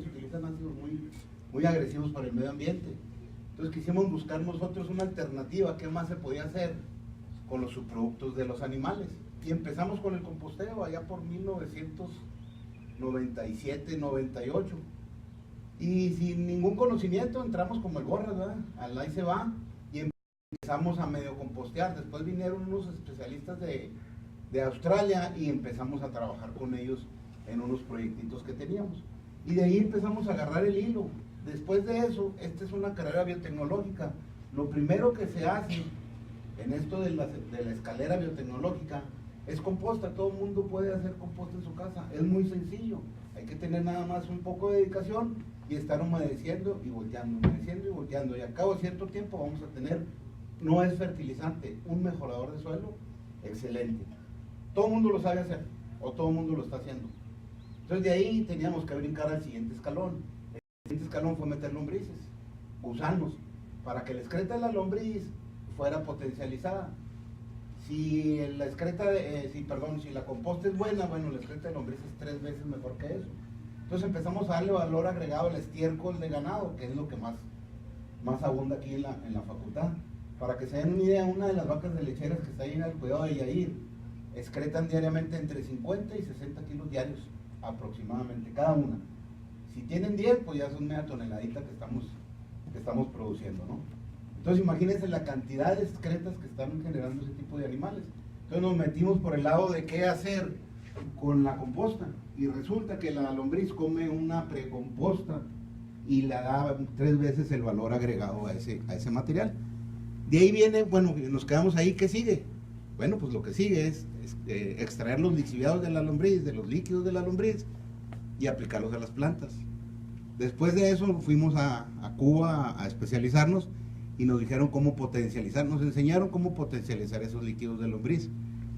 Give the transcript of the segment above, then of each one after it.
utilizan ácidos muy agresivos para el medio ambiente. Entonces quisimos buscar nosotros una alternativa, qué más se podía hacer con los subproductos de los animales. Y empezamos con el composteo allá por 1997, 98. Y sin ningún conocimiento entramos como el Borras, ¿verdad? Al ahí se va, y empezamos a medio compostear. Después vinieron unos especialistas de Australia y empezamos a trabajar con ellos en unos proyectitos que teníamos. Y de ahí empezamos a agarrar el hilo. Después de eso, esta es una carrera biotecnológica. Lo primero que se hace en esto de la escalera biotecnológica es composta. Todo el mundo puede hacer composta en su casa. Es muy sencillo. Hay que tener nada más un poco de dedicación y estar humedeciendo y volteando, humedeciendo y volteando. Y a cabo de cierto tiempo vamos a tener, no es fertilizante, un mejorador de suelo excelente. Todo el mundo lo sabe hacer, o todo el mundo lo está haciendo. Entonces de ahí teníamos que brincar al siguiente escalón. El siguiente escalón fue meter lombrices, gusanos, para que la excreta de la lombriz fuera potencializada. Si la excreta, si la composta es buena, bueno, la excreta de lombriz es 3 veces mejor que eso. Entonces empezamos a darle valor agregado al estiércol de ganado, que es lo que más abunda aquí en la facultad. Para que se den una idea, una de las vacas de lecheras que está ahí en el cuidado de Yair, excretan diariamente entre 50 y 60 kilos diarios, aproximadamente, cada una. Si tienen 10, pues ya son media toneladita que estamos produciendo, ¿no? Entonces imagínense la cantidad de excretas que están generando ese tipo de animales. Entonces nos metimos por el lado de qué hacer con la composta, y resulta que la lombriz come una precomposta y le da 3 veces el valor agregado a ese material. De ahí viene, bueno, nos quedamos ahí, ¿qué sigue? Bueno, pues lo que sigue es extraer los lixiviados de la lombriz, de los líquidos de la lombriz, y aplicarlos a las plantas. Después de eso fuimos a Cuba a especializarnos y nos dijeron cómo potencializar, nos enseñaron cómo potencializar esos líquidos de lombriz.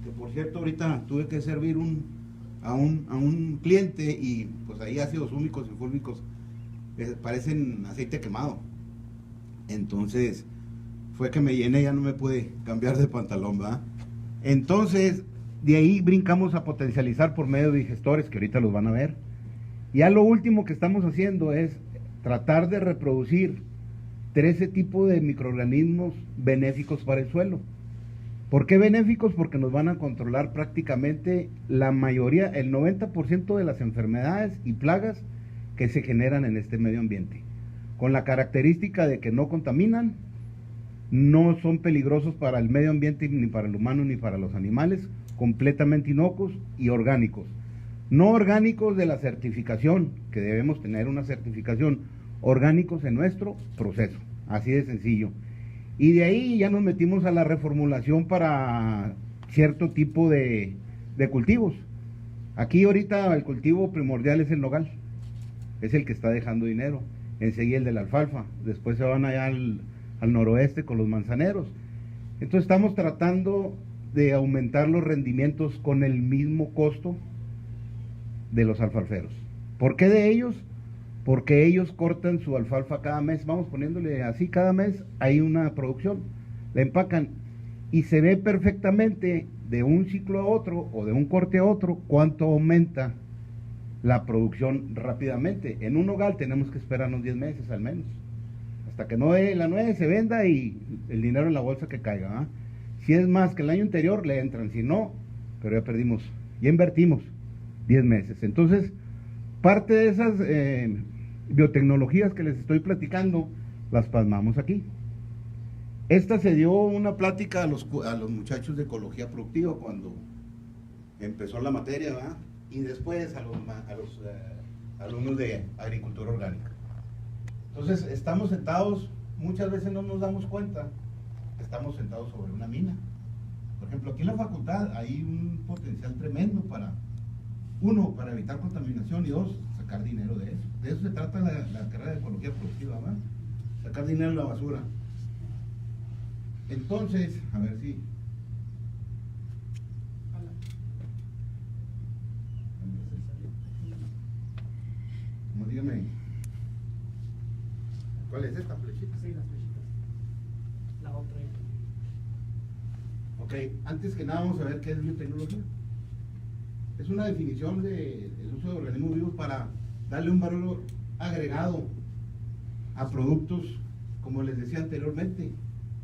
Que por cierto, ahorita tuve que servir a un cliente y pues ahí ácidos húmicos y fúlmicos parecen aceite quemado. Entonces fue que me llené, ya no me pude cambiar de pantalón, ¿verdad? Entonces de ahí brincamos a potencializar por medio de digestores, que ahorita los van a ver. Ya lo último que estamos haciendo es tratar de reproducir 13 tipos de microorganismos benéficos para el suelo. ¿Por qué benéficos? Porque nos van a controlar prácticamente la mayoría, el 90% de las enfermedades y plagas que se generan en este medio ambiente, con la característica de que no contaminan, no son peligrosos para el medio ambiente ni para el humano ni para los animales, completamente inocuos y orgánicos. No orgánicos de la certificación, que debemos tener una certificación, orgánicos en nuestro proceso, así de sencillo. Y de ahí ya nos metimos a la reformulación para cierto tipo de cultivos. Aquí ahorita el cultivo primordial es el nogal, es el que está dejando dinero. Enseguida el de la alfalfa, después se van allá al noroeste con los manzaneros. Entonces estamos tratando de aumentar los rendimientos con el mismo costo de los alfalferos. ¿Por qué de ellos? Porque ellos cortan su alfalfa cada mes, vamos poniéndole así, cada mes hay una producción, la empacan y se ve perfectamente de un ciclo a otro o de un corte a otro cuánto aumenta la producción rápidamente. En un nogal tenemos que esperarnos 10 meses al menos, hasta que la nuez se venda y el dinero en la bolsa que caiga, ¿eh? Si es más que el año anterior le entran, si no, pero ya perdimos, ya invertimos 10 meses. Entonces, parte de esas biotecnologías que les estoy platicando, las plasmamos aquí. Esta se dio una plática a los muchachos de ecología productiva cuando empezó la materia, ¿verdad? Y después a los alumnos de agricultura orgánica. Entonces estamos sentados, muchas veces no nos damos cuenta que estamos sentados sobre una mina. Por ejemplo, aquí en la facultad hay un potencial tremendo para, uno, para evitar contaminación, y dos, sacar dinero de eso. De eso se trata la carrera de ecología productiva, ¿verdad? Sacar dinero de la basura. Entonces, a ver si... Como dígame, ¿cuál es esta flechita? Sí, las flechitas. La otra. Ok, antes que nada vamos a ver qué es biotecnología. Es una definición del uso de organismos vivos para darle un valor agregado a productos, como les decía anteriormente.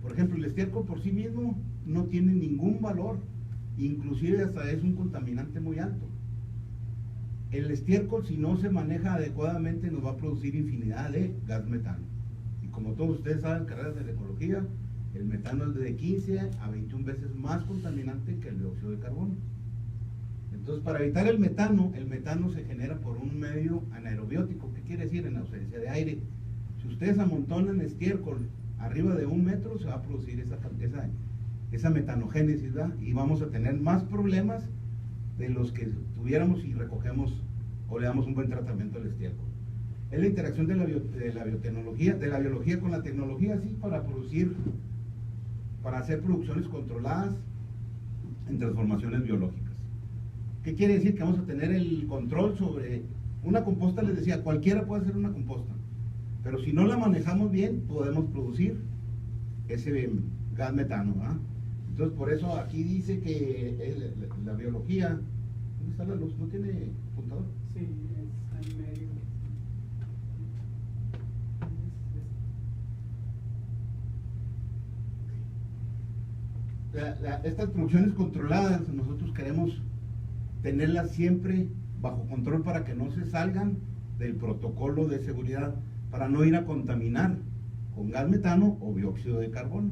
Por ejemplo, el estiércol por sí mismo no tiene ningún valor, inclusive hasta es un contaminante muy alto. El estiércol, si no se maneja adecuadamente, nos va a producir infinidad de gas metano. Y como todos ustedes saben, carreras de la ecología, el metano es de 15 a 21 veces más contaminante que el dióxido de carbono. Entonces, para evitar el metano se genera por un medio anaerobiótico. ¿Qué quiere decir? En ausencia de aire. Si ustedes amontonan estiércol arriba de 1 metro, se va a producir esa metanogénesis, ¿verdad? Y vamos a tener más problemas de los que tuviéramos si recogemos o le damos un buen tratamiento al estiércol. Es la interacción de la biotecnología, de la biología con la tecnología, sí, para hacer producciones controladas en transformaciones biológicas. ¿Qué quiere decir? Que vamos a tener el control sobre una composta. Les decía, cualquiera puede hacer una composta, pero si no la manejamos bien, podemos producir ese gas metano, ¿verdad? Entonces, por eso aquí dice que la biología... ¿Dónde está la luz? ¿No tiene apuntador? Sí, está en medio. Estas producciones controladas, nosotros queremos tenerlas siempre bajo control para que no se salgan del protocolo de seguridad, para no ir a contaminar con gas metano o dióxido de carbono.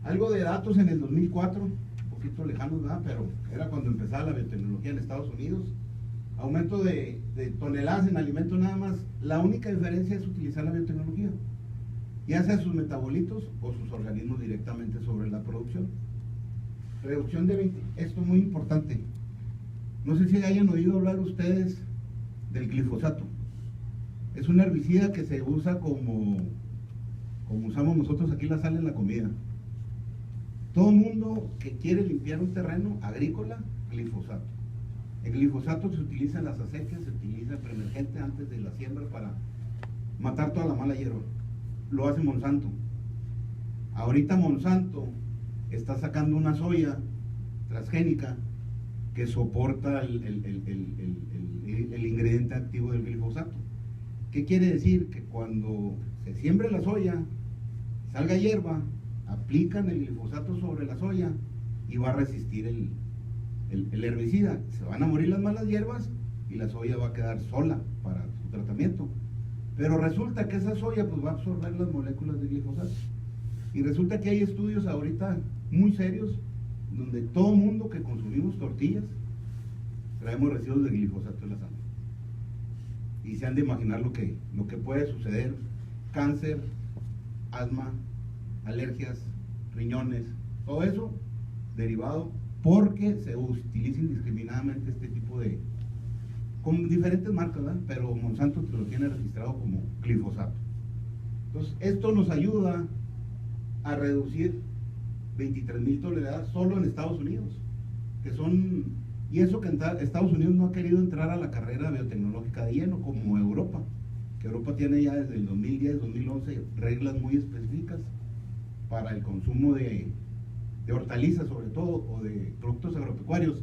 Algo de datos en el 2004, un poquito lejanos, ¿verdad? Pero era cuando empezaba la biotecnología en Estados Unidos. Aumento de toneladas en alimentos nada más. La única diferencia es utilizar la biotecnología, ya sea sus metabolitos o sus organismos directamente sobre la producción. Reducción de 20, esto es muy importante. No sé si hayan oído hablar ustedes del glifosato. Es un herbicida que se usa como usamos nosotros aquí la sal en la comida. Todo mundo que quiere limpiar un terreno agrícola, glifosato. El glifosato se utiliza en las acequias, se utiliza preemergente antes de la siembra para matar toda la mala hierba. Lo hace Monsanto. Ahorita Monsanto está sacando una soya transgénica que soporta el ingrediente activo del glifosato. ¿Qué quiere decir? Que cuando se siembre la soya, salga hierba, aplican el glifosato sobre la soya y va a resistir el herbicida. Se van a morir las malas hierbas y la soya va a quedar sola para su tratamiento. Pero resulta que esa soya pues va a absorber las moléculas de glifosato. Y resulta que hay estudios ahorita muy serios donde todo mundo que consumimos tortillas traemos residuos de glifosato en la sangre. Y se han de imaginar lo que puede suceder: cáncer, asma, alergias, riñones, todo eso derivado porque se utiliza indiscriminadamente este tipo de, con diferentes marcas, ¿verdad? Pero Monsanto lo tiene registrado como glifosato. Entonces, esto nos ayuda a reducir 23,000 toneladas solo en Estados Unidos, que son, y eso que Estados Unidos no ha querido entrar a la carrera biotecnológica de lleno como Europa, que Europa tiene ya desde el 2010, 2011 reglas muy específicas para el consumo de hortalizas sobre todo, o de productos agropecuarios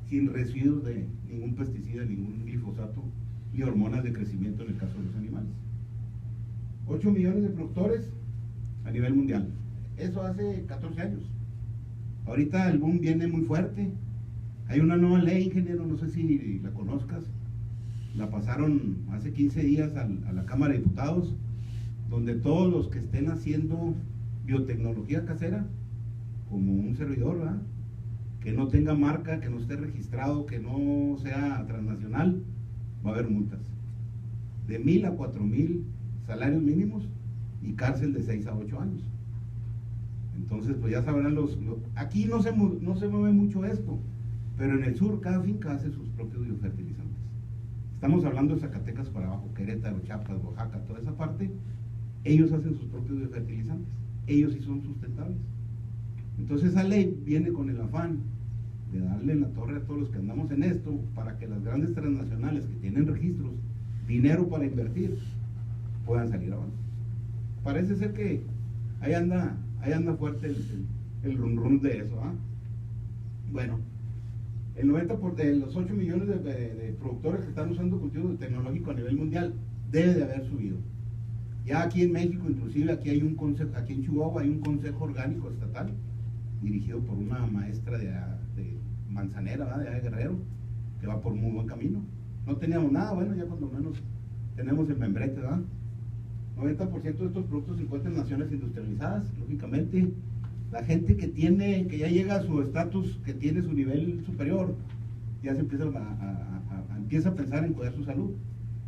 sin residuos de ningún pesticida, ningún glifosato y hormonas de crecimiento en el caso de los animales. 8 millones de productores a nivel mundial. Eso hace 14 años. Ahorita el boom viene muy fuerte. Hay una nueva ley, ingeniero, no sé si la conozcas. La pasaron hace 15 días a la Cámara de Diputados, donde todos los que estén haciendo biotecnología casera, como un servidor, ¿verdad?, que no tenga marca, que no esté registrado, que no sea transnacional, va a haber multas de 1,000 a 4,000 salarios mínimos y cárcel de 6 a 8 años. Entonces, pues ya sabrán aquí no se mueve mucho esto, pero en el sur cada finca hace sus propios biofertilizantes. Estamos hablando de Zacatecas para abajo, Querétaro, Chiapas, Oaxaca, toda esa parte. Ellos hacen sus propios biofertilizantes, ellos sí son sustentables. Entonces esa ley viene con el afán de darle en la torre a todos los que andamos en esto, para que las grandes transnacionales que tienen registros, dinero para invertir, puedan salir abajo. Parece ser que ahí anda fuerte el rum rum de eso, ¿ah? Bueno, El 90% de los 8 millones de productores que están usando cultivo tecnológico a nivel mundial debe de haber subido. Ya aquí en México, inclusive aquí hay un consejo, aquí en Chihuahua hay un consejo orgánico estatal dirigido por una maestra de Manzanera, ¿verdad? De allá de Guerrero, que va por muy buen camino. No teníamos nada, bueno, ya cuando menos tenemos el membrete, ¿verdad? 90% de estos productos se encuentran en naciones industrializadas, lógicamente. La gente que ya llega a su estatus, que tiene su nivel superior, ya se empieza empieza a pensar en cuidar su salud.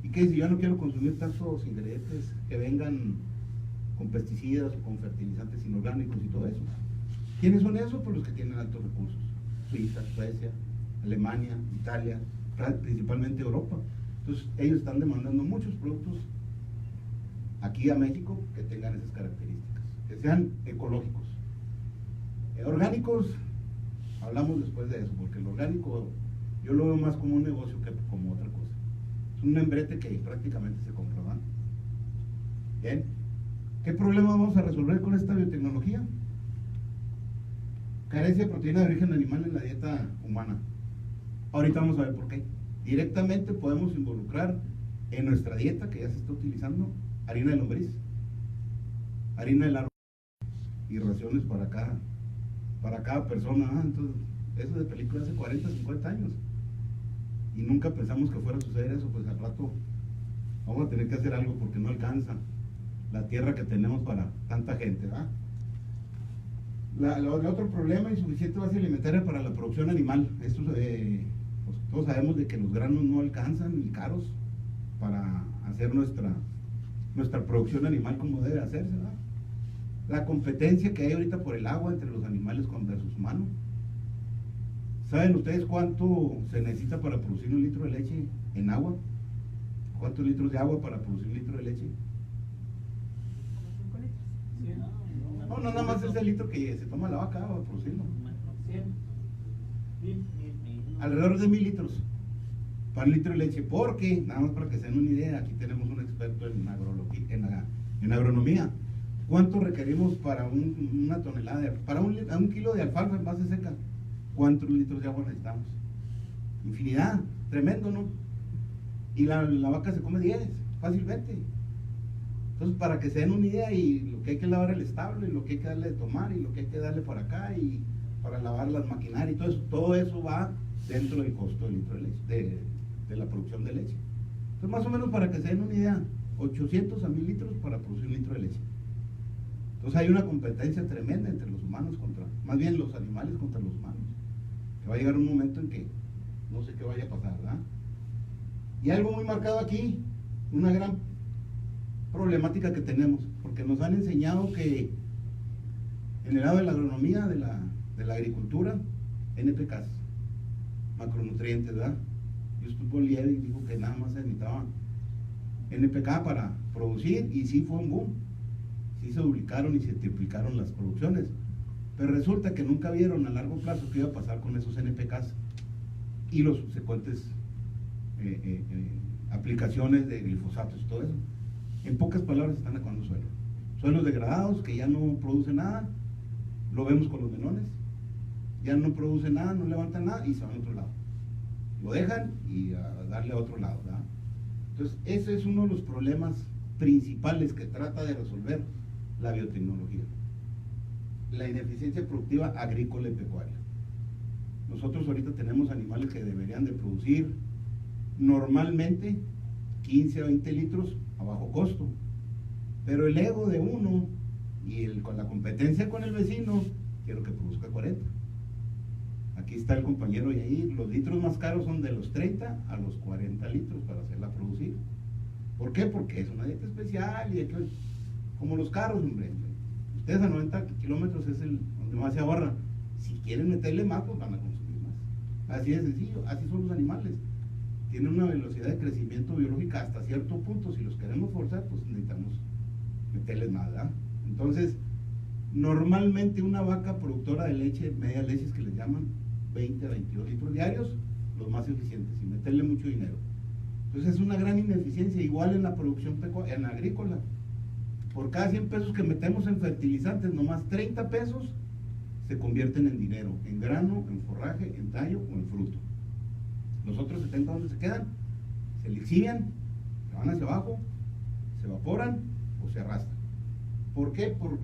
Y que si yo no quiero consumir tantos ingredientes que vengan con pesticidas o con fertilizantes inorgánicos y todo eso. ¿Quiénes son esos? Pues los que tienen altos recursos. Suiza, Suecia, Alemania, Italia, principalmente Europa. Entonces ellos están demandando muchos productos aquí a México que tengan esas características, que sean ecológicos. Orgánicos, hablamos después de eso, porque el orgánico yo lo veo más como un negocio que como otra cosa. Es un membrete que prácticamente se compra, ¿verdad? Bien, ¿qué problema vamos a resolver con esta biotecnología? Carencia de proteína de origen animal en la dieta humana. Ahorita vamos a ver por qué. Directamente podemos involucrar en nuestra dieta, que ya se está utilizando, harina de lombriz, harina de larva y raciones para cada persona. Entonces, eso de película hace 40, 50 años. Y nunca pensamos que fuera a suceder eso, pues al rato vamos a tener que hacer algo porque no alcanza la tierra que tenemos para tanta gente, ¿verdad? El otro problema, insuficiente base alimentaria para la producción animal. Esto, pues, todos sabemos de que los granos no alcanzan ni caros para hacer nuestra producción animal como debe hacerse, ¿verdad? La competencia que hay ahorita por el agua entre los animales versus humanos. ¿Saben ustedes cuánto se necesita para producir 1 litro de leche en agua? ¿Cuántos litros de agua para producir 1 litro de leche? No, nada más es el litro que se toma la vaca para producirlo. Alrededor de 1000 litros para 1 litro de leche, porque, nada más para que se den una idea, aquí tenemos un experto en agronomía. ¿Cuánto requerimos para una tonelada para un kilo de alfalfa en base seca? ¿Cuántos litros de agua necesitamos? Infinidad, tremendo, ¿no? Y la vaca se come 10, fácilmente. Entonces, para que se den una idea, y lo que hay que lavar el establo, y lo que hay que darle de tomar, y lo que hay que darle para acá, y para lavar las maquinarias, y todo eso va dentro del costo del litro de leche, de la producción de leche. Entonces, más o menos, para que se den una idea, 800 a 1000 litros para producir 1 litro de leche. Entonces hay una competencia tremenda entre los humanos más bien los animales contra los humanos, que va a llegar un momento en que no sé qué vaya a pasar, ¿verdad? Y algo muy marcado aquí, una gran problemática que tenemos, porque nos han enseñado que en el lado de la agronomía, de la agricultura, NPKs, macronutrientes, ¿verdad? Justus Bollier dijo que nada más se necesitaba NPK para producir, y sí fue un boom. Sí se duplicaron y se triplicaron las producciones, pero resulta que nunca vieron a largo plazo qué iba a pasar con esos NPKs y los subsecuentes aplicaciones de glifosatos y todo eso. En pocas palabras, están acabando suelos degradados que ya no producen nada. Lo vemos con los melones, ya no producen nada, no levantan nada y se van a otro lado, lo dejan y a darle a otro lado, ¿verdad? Entonces ese es uno de los problemas principales que trata de resolver la biotecnología: la ineficiencia productiva agrícola y pecuaria. Nosotros ahorita tenemos animales que deberían de producir normalmente 15 a 20 litros a bajo costo, pero el ego de uno y con la competencia con el vecino, quiero que produzca 40. Aquí está el compañero, y ahí los litros más caros son de los 30 a los 40 litros para hacerla producir. ¿Por qué? Porque es una dieta especial, y como los carros, hombre. Ustedes a 90 kilómetros es donde más se ahorra. Si quieren meterle más, pues van a consumir más. Así de sencillo, así son los animales. Tienen una velocidad de crecimiento biológica hasta cierto punto. Si los queremos forzar, pues necesitamos meterles más, ¿verdad? Entonces, normalmente una vaca productora de leche, media leches que les llaman, 20 a 22 litros diarios, los más eficientes, sin meterle mucho dinero. Entonces es una gran ineficiencia, igual en la producción en la agrícola. Por cada 100 pesos que metemos en fertilizantes, nomás 30 pesos se convierten en dinero, en grano, en forraje, en tallo o en fruto. Los otros 70, ¿dónde se quedan? Se lixivian, se van hacia abajo, se evaporan o se arrastran. ¿Por qué? Por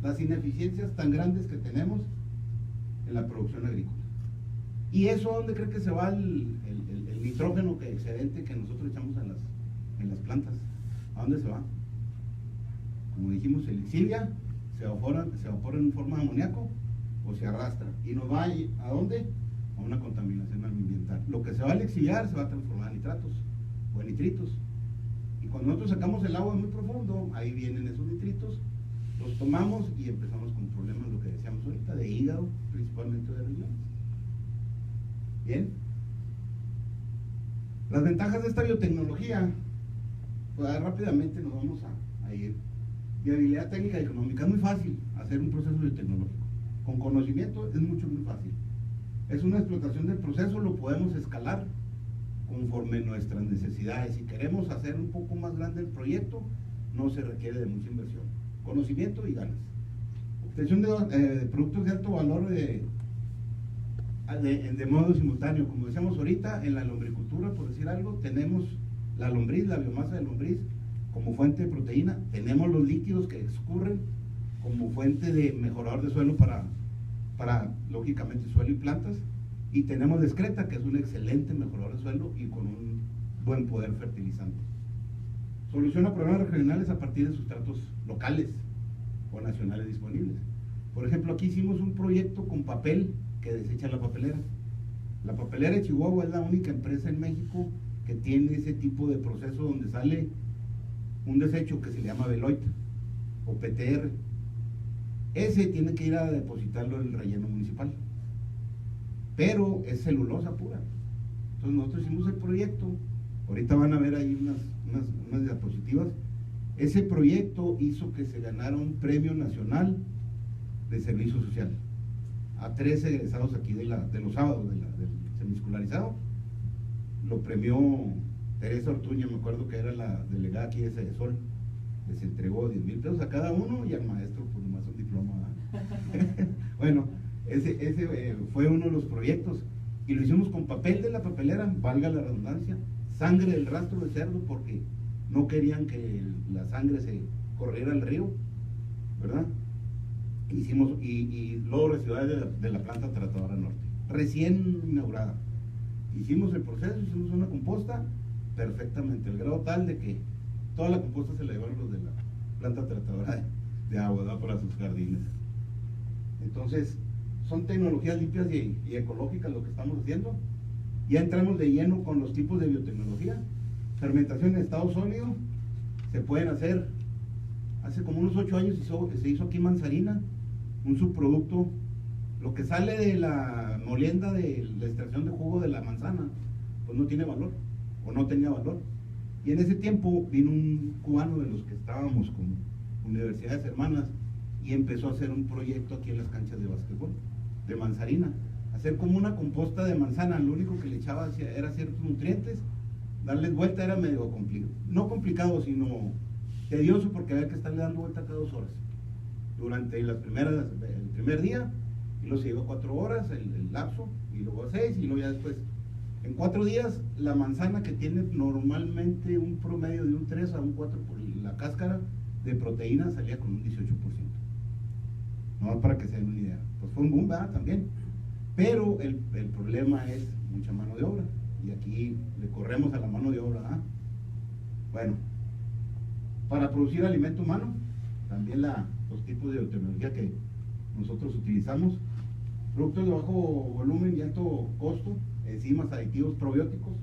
las ineficiencias tan grandes que tenemos en la producción agrícola. ¿Y eso a dónde cree que se va el nitrógeno excedente que nosotros echamos en las plantas? ¿A dónde se va? Como dijimos, se lixivia, se evapora en forma de amoníaco o se arrastra. ¿Y nos va a dónde? A una contaminación ambiental. Lo que se va a lixiviar se va a transformar en nitratos o en nitritos. Y cuando nosotros sacamos el agua muy profundo, ahí vienen esos nitritos, los tomamos y empezamos con problemas, lo que decíamos ahorita, de hígado, principalmente de riñones. Bien. Las ventajas de esta biotecnología, pues rápidamente nos vamos a ir. Viabilidad técnica y económica. Es muy fácil hacer un proceso biotecnológico. Con conocimiento es muy fácil. Es una explotación del proceso, lo podemos escalar conforme nuestras necesidades. Si queremos hacer un poco más grande el proyecto, no se requiere de mucha inversión. Conocimiento y ganas. Obtención de productos de alto valor de modo simultáneo. Como decíamos ahorita, en la lombricultura, por decir algo, tenemos la lombriz, la biomasa de lombriz, como fuente de proteína. Tenemos los líquidos que escurren como fuente de mejorador de suelo para lógicamente suelo y plantas, y tenemos la excreta, que es un excelente mejorador de suelo y con un buen poder fertilizante. Soluciona problemas regionales a partir de sustratos locales o nacionales disponibles. Por ejemplo, aquí hicimos un proyecto con papel que desecha la papelera. La papelera de Chihuahua es la única empresa en México que tiene ese tipo de proceso donde sale un desecho que se le llama Beloit o PTR. Ese tiene que ir a depositarlo en el relleno municipal, pero es celulosa pura. Entonces nosotros hicimos el proyecto, ahorita van a ver ahí unas diapositivas. Ese proyecto hizo que se ganara un premio nacional de servicio social a 3 egresados aquí de los sábados del semiescolarizado. Lo premió Teresa Ortuña, me acuerdo que era la delegada aquí de Sedesol. Les entregó 10,000 pesos a cada uno y al maestro pues nomás un diploma. Bueno, ese fue uno de los proyectos y lo hicimos con papel de la papelera, valga la redundancia, sangre del rastro de cerdo, porque no querían que la sangre se corriera al río, ¿verdad? Hicimos, y luego residuales de la planta tratadora norte, recién inaugurada. Hicimos el proceso, hicimos una composta perfectamente, al grado tal de que toda la composta se la llevaron los de la planta tratadora de agua, ¿verdad? Para sus jardines. Entonces, son tecnologías limpias y ecológicas lo que estamos haciendo. Ya entramos de lleno con los tipos de biotecnología. Fermentación en estado sólido se pueden hacer. Hace como unos 8 años se hizo aquí en Manzarina un subproducto. Lo que sale de la molienda de la extracción de jugo de la manzana, pues no tiene valor, o no tenía valor. Y en ese tiempo vino un cubano de los que estábamos con universidades hermanas y empezó a hacer un proyecto aquí en las canchas de básquetbol de Manzarina, hacer como una composta de manzana. Lo único que le echaba era ciertos nutrientes, darles vuelta era medio complicado, no complicado, sino tedioso, porque había que estarle dando vuelta cada 2 horas durante el primer día, y luego se llevó 4 horas el lapso, y luego 6, y luego ya después en 4 días la manzana, que tiene normalmente un promedio de un 3 a un 4 por la cáscara de proteína, salía con un 18%. No, para que se den una idea. Pues fue un boom, ¿verdad? También. Pero el problema es mucha mano de obra. Y aquí le corremos a la mano de obra, ¿verdad? Bueno, para producir alimento humano, también los tipos de biotecnología que nosotros utilizamos. Productos de bajo volumen y alto costo, enzimas, aditivos, probióticos.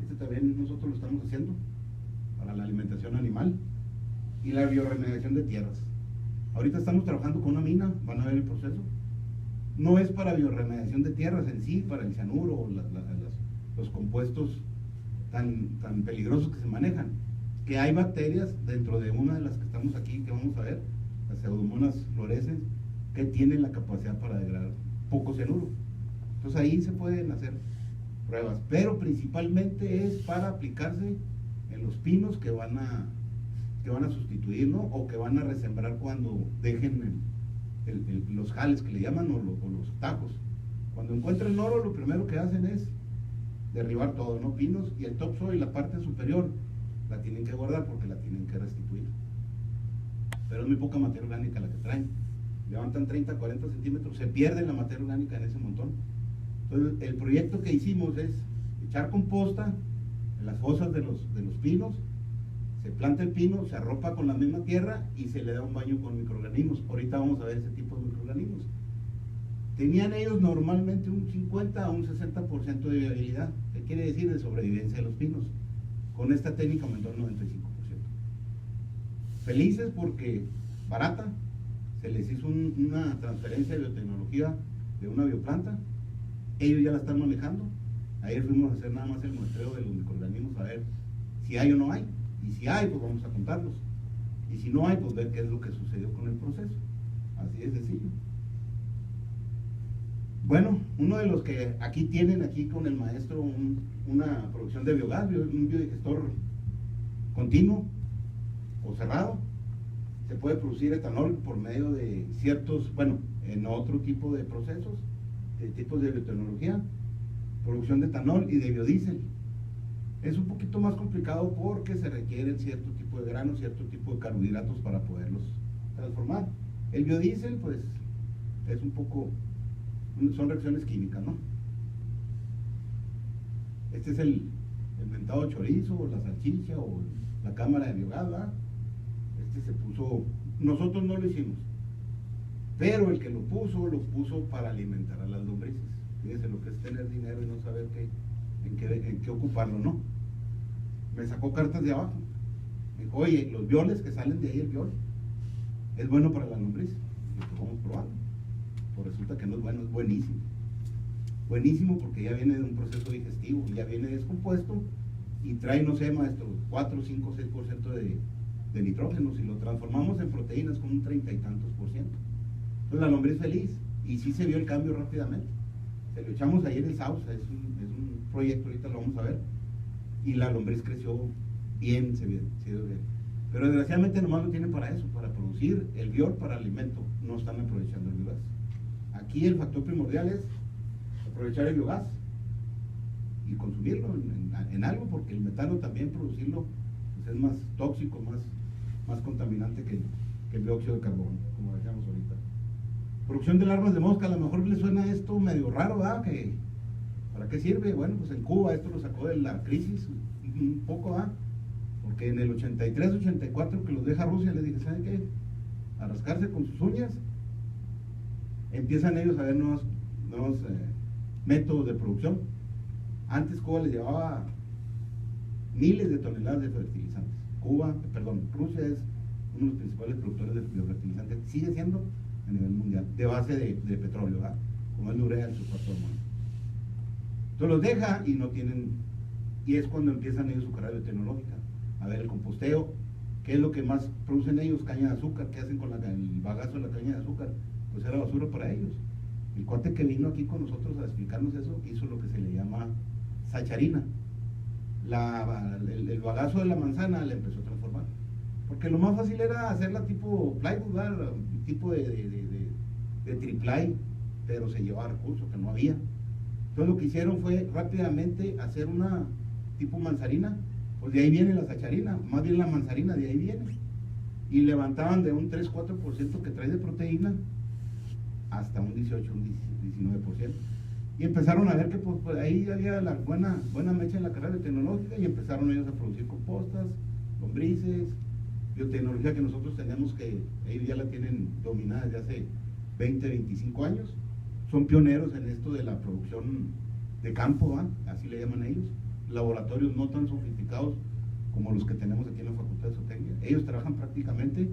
Este también nosotros lo estamos haciendo para la alimentación animal. Y la bioremediación de tierras. Ahorita estamos trabajando con una mina, van a ver el proceso. No es para bioremediación de tierras en sí, para el cianuro o los compuestos tan peligrosos que se manejan. Que hay bacterias dentro de una de las que estamos aquí, que vamos a ver, las pseudomonas fluorescens, que tienen la capacidad para degradar poco cianuro. Entonces ahí se pueden hacer pruebas, pero principalmente es para aplicarse en los pinos que van a sustituir, ¿no? O que van a resembrar cuando dejen los jales que le llaman o los tajos. Cuando encuentran oro, lo primero que hacen es derribar todo, ¿no? Pinos, y el topsoil, la parte superior, la tienen que guardar porque la tienen que restituir. Pero es muy poca materia orgánica la que traen. Levantan 30, 40 centímetros, se pierde la materia orgánica en ese montón. Entonces, el proyecto que hicimos es echar composta en las fosas de los pinos, se planta el pino, se arropa con la misma tierra y se le da un baño con microorganismos. Ahorita vamos a ver ese tipo de microorganismos. Tenían ellos normalmente un 50 a un 60% de viabilidad. ¿Qué quiere decir? De sobrevivencia de los pinos. Con esta técnica aumentó el 95%. Felices porque barata, se les hizo una transferencia de biotecnología de una bioplanta, ellos ya la están manejando. Ayer fuimos a hacer nada más el muestreo de los microorganismos a ver si hay o no hay, y si hay, pues vamos a contarlos, y si no hay, pues ver qué es lo que sucedió con el proceso. Así de sencillo. Bueno, uno de los que aquí tienen, aquí con el maestro, una producción de biogás, un biodigestor continuo o cerrado. Se puede producir etanol por medio de ciertos, bueno, en otro tipo de procesos, de tipos de biotecnología, producción de etanol y de biodiesel. Es un poquito más complicado porque se requieren cierto tipo de granos, cierto tipo de carbohidratos para poderlos transformar. El biodiesel, pues, es un poco, son reacciones químicas, ¿no? Este es el mentado chorizo, o la salchicha, o la cámara de biogás, ¿verdad? Este se puso, nosotros no lo hicimos, pero el que lo puso para alimentar a las lombrices. Fíjense lo que es tener dinero y no saber en qué ocuparlo, ¿no? Me sacó cartas de abajo. Me dijo, oye, los violes que salen de ahí, el viol, es bueno para la lombriz. Y pues vamos probando. Pues resulta que no es bueno, es buenísimo. Buenísimo porque ya viene de un proceso digestivo, ya viene descompuesto y trae, no sé, maestro, 4, 5, 6% de nitrógeno. Si lo transformamos en proteínas con un 30 y tantos %. Entonces la lombriz feliz, y sí se vio el cambio rápidamente. Se lo echamos ayer el sauce, es un proyecto, ahorita lo vamos a ver, y la lombriz creció bien, se vio bien. Pero desgraciadamente nomás lo tienen para eso, para producir el biol para alimento, no están aprovechando el biogás. Aquí el factor primordial es aprovechar el biogás y consumirlo en algo, porque el metano también producirlo pues es más tóxico, más contaminante que el dióxido de carbono, como decíamos ahorita. Producción de larvas de mosca, a lo mejor le suena esto medio raro, ¿verdad? ¿Para qué sirve? Bueno, pues en Cuba esto lo sacó de la crisis un poco, ¿verdad? Porque en el 83, 84 que los deja Rusia, les dije, ¿saben qué? A rascarse con sus uñas, empiezan ellos a ver nuevos métodos de producción. Antes Cuba les llevaba miles de toneladas de fertilizantes. Rusia es uno de los principales productores de biofertilizantes, sigue siendo a nivel mundial, de base de petróleo, ¿verdad? Como es la urea, el sulfato de amonio. Entonces los deja y no tienen, y es cuando empiezan ellos su carrera biotecnológica, a ver el composteo, qué es lo que más producen ellos, caña de azúcar, qué hacen con el bagazo de la caña de azúcar, pues era basura para ellos. El cuate que vino aquí con nosotros a explicarnos eso, hizo lo que se le llama sacharina. El bagazo de la manzana le empezó a transformar, porque lo más fácil era hacerla tipo plywood, ¿verdad? Tipo de triplay, pero se llevaba recursos que no había. Entonces lo que hicieron fue rápidamente hacer una tipo manzarina, pues de ahí viene la sacharina, más bien la manzarina de ahí viene, y levantaban de un 3-4% que trae de proteína hasta un 18, un 19%. Y empezaron a ver que pues ahí había la buena mecha en la carrera tecnológica, y empezaron ellos a producir compostas, lombrices, biotecnología que nosotros tenemos, que ellos ya la tienen dominada desde hace 20, 25 años. Son pioneros en esto de la producción de campo, ¿eh? Así le llaman ellos. Laboratorios no tan sofisticados como los que tenemos aquí en la Facultad de Zootecnia. Ellos trabajan prácticamente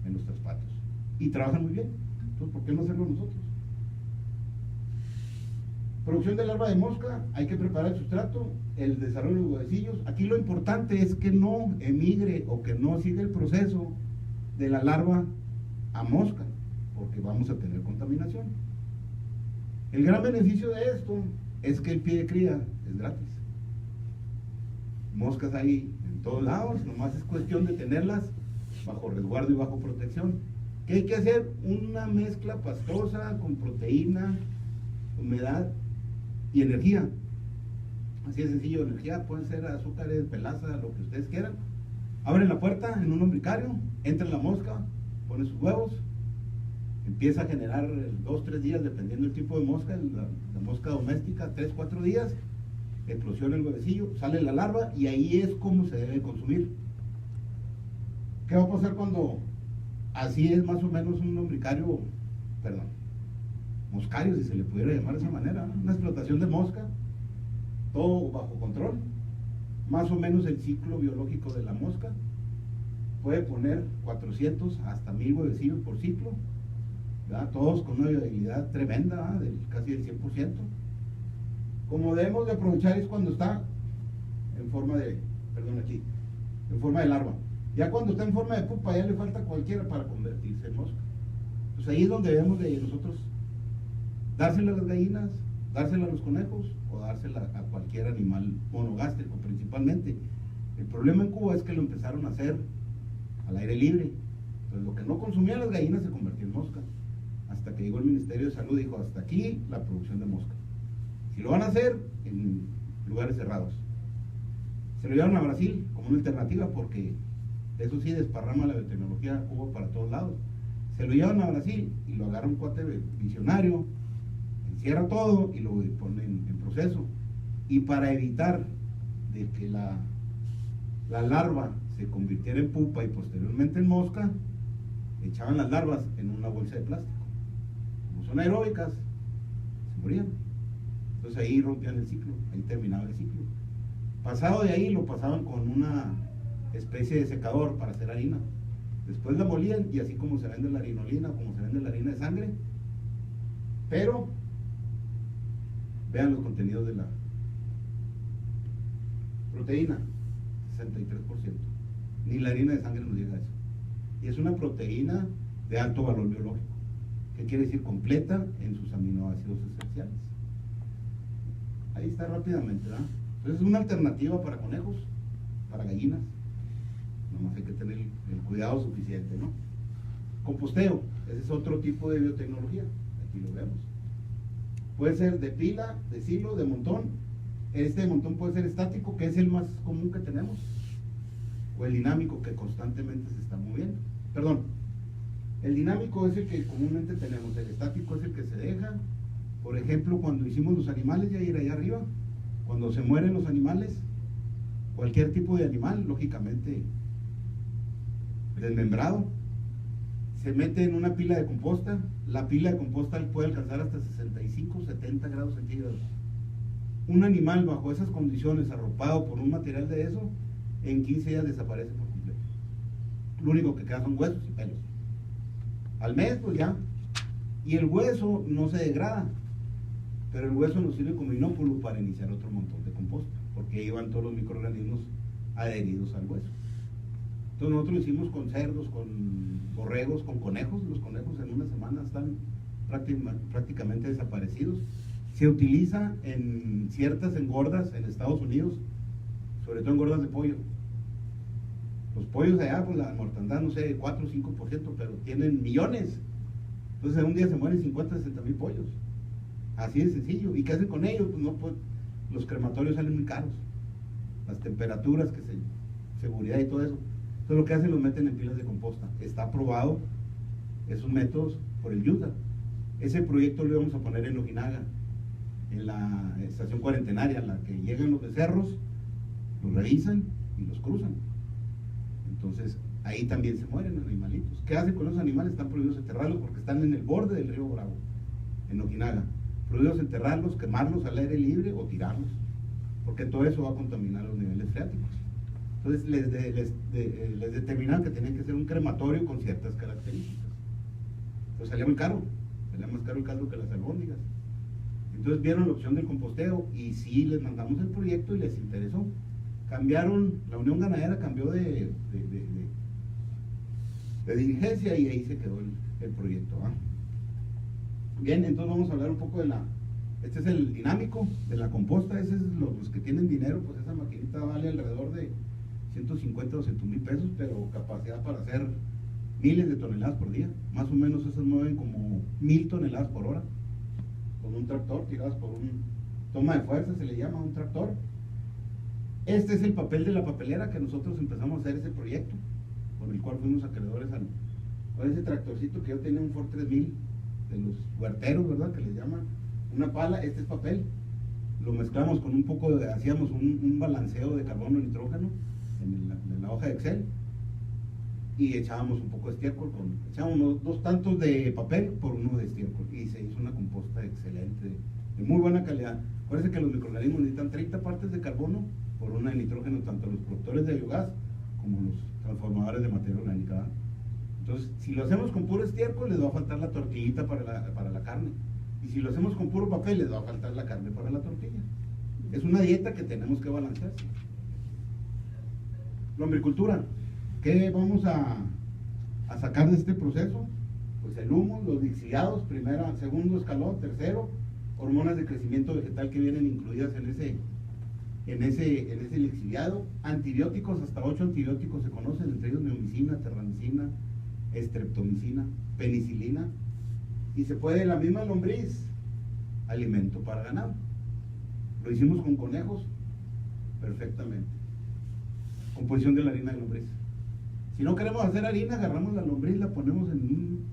en los 3 patios y trabajan muy bien. Entonces, ¿por qué no hacerlo nosotros? Producción de larva de mosca, hay que preparar el sustrato, el desarrollo de los huevecillos. Aquí lo importante es que no emigre o que no siga el proceso de la larva a mosca, porque vamos a tener contaminación. El gran beneficio de esto es que el pie de cría es gratis. Moscas hay en todos lados, nomás es cuestión de tenerlas bajo resguardo y bajo protección. ¿Qué hay que hacer? Una mezcla pastosa con proteína, humedad y energía. Así de sencillo, energía, pueden ser azúcares, pelaza, lo que ustedes quieran. Abren la puerta en un lombricario, entra la mosca, pone sus huevos, empieza a generar 2-3 días, dependiendo del tipo de mosca, la mosca doméstica, 3-4 días, eclosiona el huevecillo, sale la larva y ahí es como se debe consumir. ¿Qué va a pasar cuando así es más o menos un lombricario, perdón, moscario, si se le pudiera llamar de esa manera, ¿no? Una explotación de mosca, todo bajo control, más o menos el ciclo biológico de la mosca, puede poner 400 hasta 1000 huevecillos por ciclo, ¿verdad? Todos con una viabilidad tremenda, ¿verdad? Casi del 100%. Como debemos de aprovechar es cuando está en forma de, perdón aquí, en forma de larva. Ya cuando está en forma de pupa ya le falta cualquiera para convertirse en mosca. Pues ahí es donde debemos de nosotros dársela a las gallinas, dársela a los conejos o dársela a cualquier animal monogástrico principalmente. El problema en Cuba es que lo empezaron a hacer al aire libre. Entonces lo que no consumían las gallinas se convirtió en mosca. Hasta que llegó el Ministerio de Salud y dijo, hasta aquí la producción de mosca. Si lo van a hacer en lugares cerrados. Se lo llevaron a Brasil como una alternativa porque eso sí desparrama la biotecnología Cuba para todos lados. Se lo llevan a Brasil y lo agarra un cuate visionario, encierra todo y lo pone en proceso. Y para evitar de que la larva se convirtiera en pupa y posteriormente en mosca, echaban las larvas en una bolsa de plástico. Como son aeróbicas, se morían. Entonces ahí rompían el ciclo, ahí terminaba el ciclo. Pasado de ahí lo pasaban con una especie de secador para hacer harina. Después la molían y así como se vende la harinolina, como se vende la harina de sangre. Pero vean los contenidos de la proteína, 63%. Ni la harina de sangre nos llega a eso. Y es una proteína de alto valor biológico. ¿Qué quiere decir? Completa en sus aminoácidos esenciales. Ahí está rápidamente, ¿verdad? Entonces es una alternativa para conejos, para gallinas. Nomás hay que tener el cuidado suficiente, ¿no? Composteo, ese es otro tipo de biotecnología. Aquí lo vemos. Puede ser de pila, de silo, de montón. Este de montón puede ser estático, que es el más común que tenemos, o el dinámico, que constantemente se está moviendo. Perdón, el dinámico es el que comúnmente tenemos, el estático es el que se deja. Por ejemplo, cuando hicimos los animales, ya ir allá arriba, cuando se mueren los animales, cualquier tipo de animal, lógicamente desmembrado, se mete en una pila de composta. La pila de composta puede alcanzar hasta 65-70 grados centígrados. Un animal bajo esas condiciones, arropado por un material de eso, en 15 días desaparece por completo. Lo único que queda son huesos y pelos. Al mes, pues ya. Y el hueso no se degrada, pero el hueso nos sirve como inóculo para iniciar otro montón de composta, porque ahí van todos los microorganismos adheridos al hueso. Entonces nosotros lo hicimos con cerdos, con borregos, con conejos. Los conejos en una semana están prácticamente desaparecidos. Se utiliza en ciertas engordas en Estados Unidos, sobre todo engordas de pollo. Los pollos allá, pues la mortandad, no sé, 4 o 5%, pero tienen millones. Entonces en un día se mueren 50-60 mil pollos. Así de sencillo. ¿Y qué hacen con ellos? Pues no, pues los crematorios salen muy caros. Las temperaturas, seguridad y todo eso. Entonces lo que hacen, los meten en pilas de composta. Está aprobado esos métodos por el Utah. Ese proyecto lo íbamos a poner en Ojinaga, en la estación cuarentenaria, en la que llegan los becerros, los revisan y los cruzan. Entonces ahí también se mueren animalitos. ¿Qué hacen con los animales? Están prohibidos enterrarlos porque están en el borde del río Bravo, en Ojinaga. Prohibidos enterrarlos, quemarlos al aire libre o tirarlos, porque todo eso va a contaminar los niveles freáticos. Entonces les determinaron que tenían que ser un crematorio con ciertas características. Entonces salía muy caro, salía más caro el caldo que las albóndigas. Entonces vieron la opción del composteo y sí les mandamos el proyecto y les interesó. Cambiaron, la Unión Ganadera cambió de dirigencia y ahí se quedó el proyecto. ¿Ah? Bien, entonces vamos a hablar un poco de este es el dinámico de la composta. Ese es los que tienen dinero, pues esa maquinita vale alrededor de 150 o 200 mil pesos, pero capacidad para hacer miles de toneladas por día. Más o menos esas mueven como 1000 toneladas por hora. Con un tractor, tiradas por un toma de fuerza, se le llama un tractor. Este es el papel de la papelera que nosotros empezamos a hacer ese proyecto, con el cual fuimos acreedores con ese tractorcito que yo tenía, un Ford 3000 de los huerteros, ¿verdad? Que les llaman, una pala. Este es papel, lo mezclamos con un poco de, hacíamos un balanceo de carbono y nitrógeno en la hoja de Excel, y echábamos un poco de estiércol, echábamos 2 tantos de papel por 1 de estiércol, y se hizo una composta excelente, de muy buena calidad. Acuérdense que los microorganismos necesitan 30 partes de carbono por 1 de nitrógeno, tanto los productores de biogás como los transformadores de materia orgánica, ¿verdad? Entonces, si lo hacemos con puro estiércol, les va a faltar la tortillita para la carne, y si lo hacemos con puro papel, les va a faltar la carne para la tortilla. Es una dieta que tenemos que balancear. Lombricultura, ¿qué vamos a sacar de este proceso? Pues el humo, los lixiviados, segundo escalón, tercero, hormonas de crecimiento vegetal que vienen incluidas en ese lixiviado, antibióticos, hasta 8 antibióticos se conocen, entre ellos neomicina, terramicina, estreptomicina, penicilina, y se puede la misma lombriz, alimento para ganado. Lo hicimos con conejos, perfectamente. Composición de la harina de lombriz. Si no queremos hacer harina, agarramos la lombriz, la ponemos en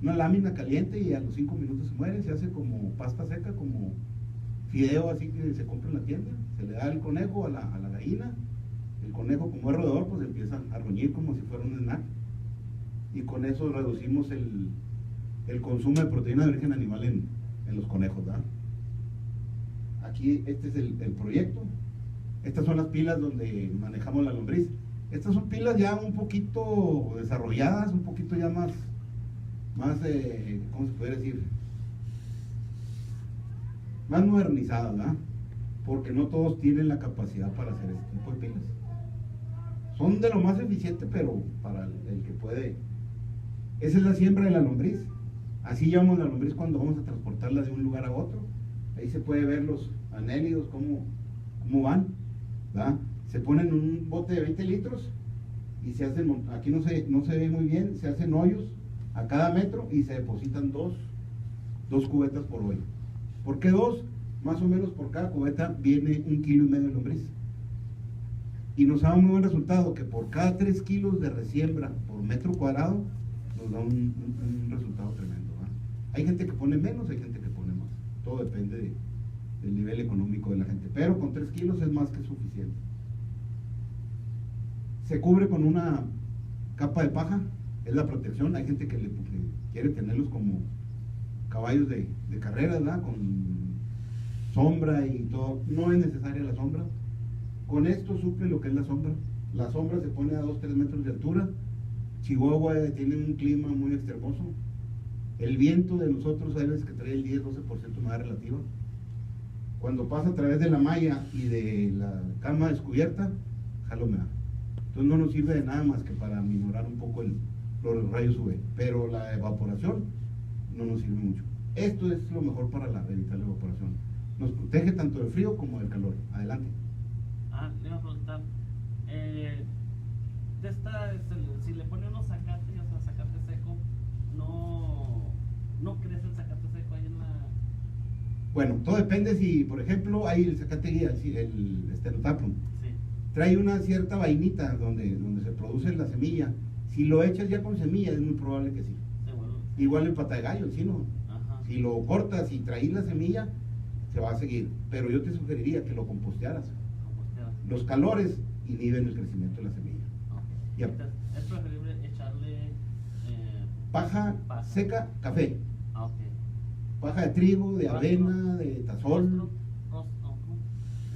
una lámina caliente y a los 5 minutos se muere, se hace como pasta seca, como fideo así que se compra en la tienda. Se le da al conejo, a la gallina, el conejo como es roedor, pues empieza a roñir como si fuera un snack, y con eso reducimos el consumo de proteína de origen animal en los conejos, ¿verdad? Aquí este es el proyecto. Estas son las pilas donde manejamos la lombriz. Estas son pilas ya un poquito desarrolladas, un poquito ya más ¿cómo se puede decir? Más modernizadas, ¿verdad? Porque no todos tienen la capacidad para hacer este tipo de pilas. Son de lo más eficiente, pero para el que puede. Esa es la siembra de la lombriz. Así llevamos la lombriz cuando vamos a transportarla de un lugar a otro. Ahí se puede ver los anélidos, cómo van, ¿verdad? Se ponen en un bote de 20 litros y se hacen, aquí no se ve muy bien, se hacen hoyos a cada metro y se depositan dos cubetas por hoyo. ¿Por qué 2? Más o menos por cada cubeta viene 1,5 kilos de lombriz. Y nos da un muy buen resultado, que por cada 3 kilos de resiembra por metro cuadrado, nos da un resultado tremendo, ¿verdad? Hay gente que pone menos, hay gente que pone más. Todo depende del nivel económico de la gente. Pero con 3 kilos es más que suficiente. Se cubre con una capa de paja, es la protección. Hay gente que quiere tenerlos como caballos de carrera, ¿verdad? Con sombra y todo. No es necesaria la sombra. Con esto suple lo que es la sombra. La sombra se pone a 2-3 metros de altura. Chihuahua tiene un clima muy extremoso. El viento de nosotros hay veces que trae el 10-12% de humedad relativa. Cuando pasa a través de la malla y de la cama descubierta, jala humedad. Entonces no nos sirve de nada más que para minorar un poco los rayos UV. Pero la evaporación no nos sirve mucho. Esto es lo mejor para evitar la evaporación. Nos protege tanto del frío como del calor. Adelante. Le iba a preguntar, si le pone unos zacate, o sea, zacate seco, no crece el zacate seco ahí en la... Bueno, todo depende si, por ejemplo, hay el zacate guía, el Stenotaprum. Sí. Trae una cierta vainita donde se produce la semilla. Si lo echas ya con semilla, es muy probable que sí. Seguro. Igual el pata de gallo, el chino. Ajá. Si lo cortas y traes la semilla, se va a seguir. Pero yo te sugeriría que lo compostearas. Los calores inhiben el crecimiento de la semilla. Okay. Ya. Entonces, es preferible echarle Paja seca, café. Okay. Paja de trigo, de avena, de tazol.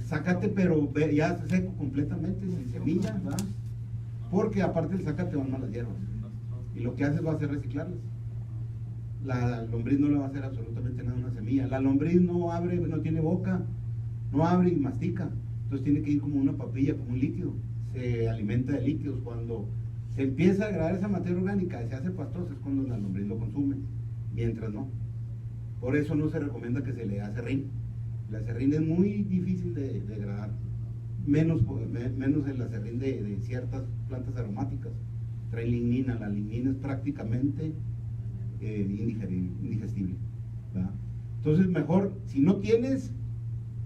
Zacate, pero ya seco completamente, sin semillas, ¿verdad? Porque aparte del zacate van malas hierbas. Y lo que hace va a ser reciclarlas. La lombriz no le va a hacer absolutamente nada a una semilla. La lombriz no abre, no tiene boca, no abre y mastica. Entonces tiene que ir como una papilla, como un líquido. Se alimenta de líquidos. Cuando se empieza a agregar esa materia orgánica y se hace pastosa, es cuando la lombriz lo consume. Mientras no. Por eso no se recomienda que se le dé aserrín. El aserrín es muy difícil de degradar. Menos el aserrín de ciertas plantas aromáticas. trae lignina. La lignina es prácticamente indigestible, ¿verdad? Entonces mejor, si no tienes,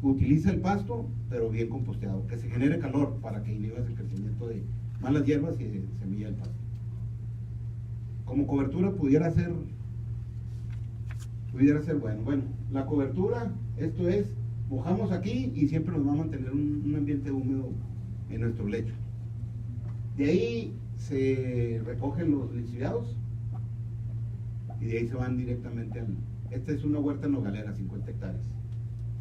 utiliza el pasto, pero bien composteado, que se genere calor para que inhibas el crecimiento de malas hierbas y de semilla del pasto. Como cobertura pudiera ser bueno, la cobertura, esto es, mojamos aquí y siempre nos va a mantener un ambiente húmedo en nuestro lecho. De ahí se recogen los lixiviados y de ahí se van directamente al... Esta es una huerta nogalera, 50 hectáreas.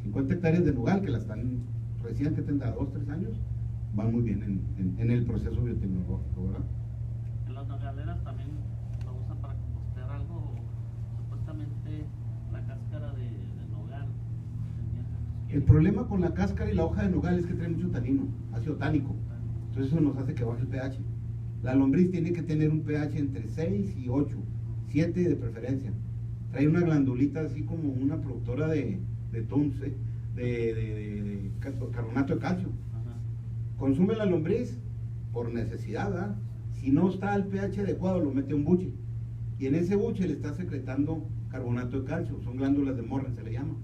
50 hectáreas de nogal que la están, recién que tenga 2, 3 años, van muy bien en el proceso biotecnológico, ¿verdad? En las nogaleras también lo usan para compostear algo, o supuestamente la cáscara de nogal. El problema con la cáscara y la hoja de nogal es que trae mucho tanino, ácido tánico. Entonces eso nos hace que baje el pH. La lombriz tiene que tener un pH entre 6 y 8, 7 de preferencia. Trae una glandulita así como una productora de TUMS, de carbonato de calcio. Ajá. Consume la lombriz por necesidad, ¿verdad? Si no está al pH adecuado, lo mete a un buche. Y en ese buche le está secretando carbonato de calcio, son glándulas de Morren, se le llama.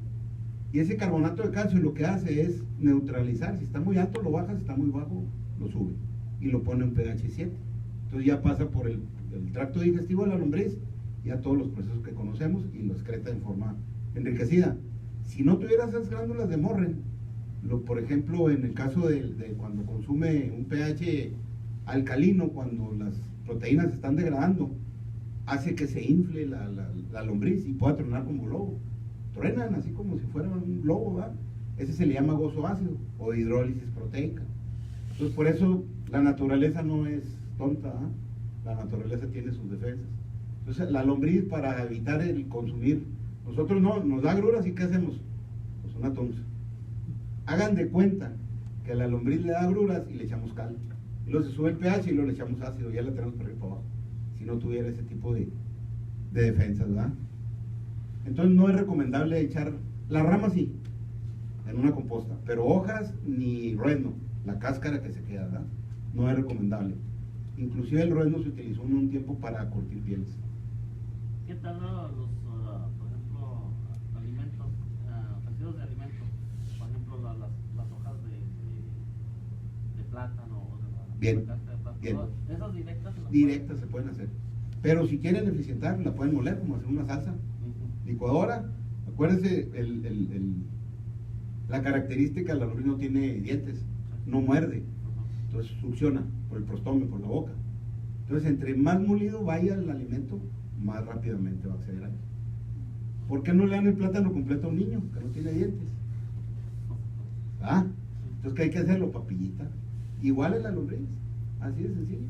Y ese carbonato de calcio lo que hace es neutralizar. Si está muy alto, lo baja, si está muy bajo, lo sube. Y lo pone en pH 7. Entonces ya pasa por el tracto digestivo de la lombriz, ya todos los procesos que conocemos, y lo excreta en forma enriquecida. Si no tuvieras esas glándulas de Morren, por ejemplo, en el caso de cuando consume un pH alcalino, cuando las proteínas se están degradando, hace que se infle la lombriz y pueda tronar como globo. Truenan así como si fuera un globo, ¿verdad? Ese se le llama gozo ácido o hidrólisis proteica. Entonces, por eso la naturaleza no es tonta, ¿eh? La naturaleza tiene sus defensas. Entonces, la lombriz, para evitar el consumir, nosotros no, nos da agruras, ¿y qué hacemos? Pues una tonza. Hagan de cuenta que a la lombriz le da agruras y le echamos cal. Y luego se sube el pH y luego le echamos ácido, ya la tenemos por arriba para abajo. Si no tuviera ese tipo de defensas, ¿verdad? Entonces no es recomendable echar, la rama sí, en una composta, pero hojas ni ruedno, la cáscara que se queda, ¿verdad? No es recomendable. Inclusive el ruedno se utilizó en un tiempo para curtir pieles. ¿Qué tal los, por ejemplo, alimentos, residuos de alimentos? Por ejemplo, las hojas de plátano o de la Bien, cáscara de plátano. bien. ¿Esas directas? Directas se pueden hacer. Pero si quieren eficientar, la pueden moler, como hacer una salsa. Licuadora, acuérdense, la característica de la lombriz no tiene dientes, no muerde, entonces succiona por el prostomio, por la boca. Entonces, entre más molido vaya el alimento, más rápidamente va a acceder a él. ¿Por qué no le dan el plátano completo a un niño que no tiene dientes? ¿Ah? Entonces, ¿qué hay que hacerlo? Papillita. Igual es la lombriz, así de sencillo.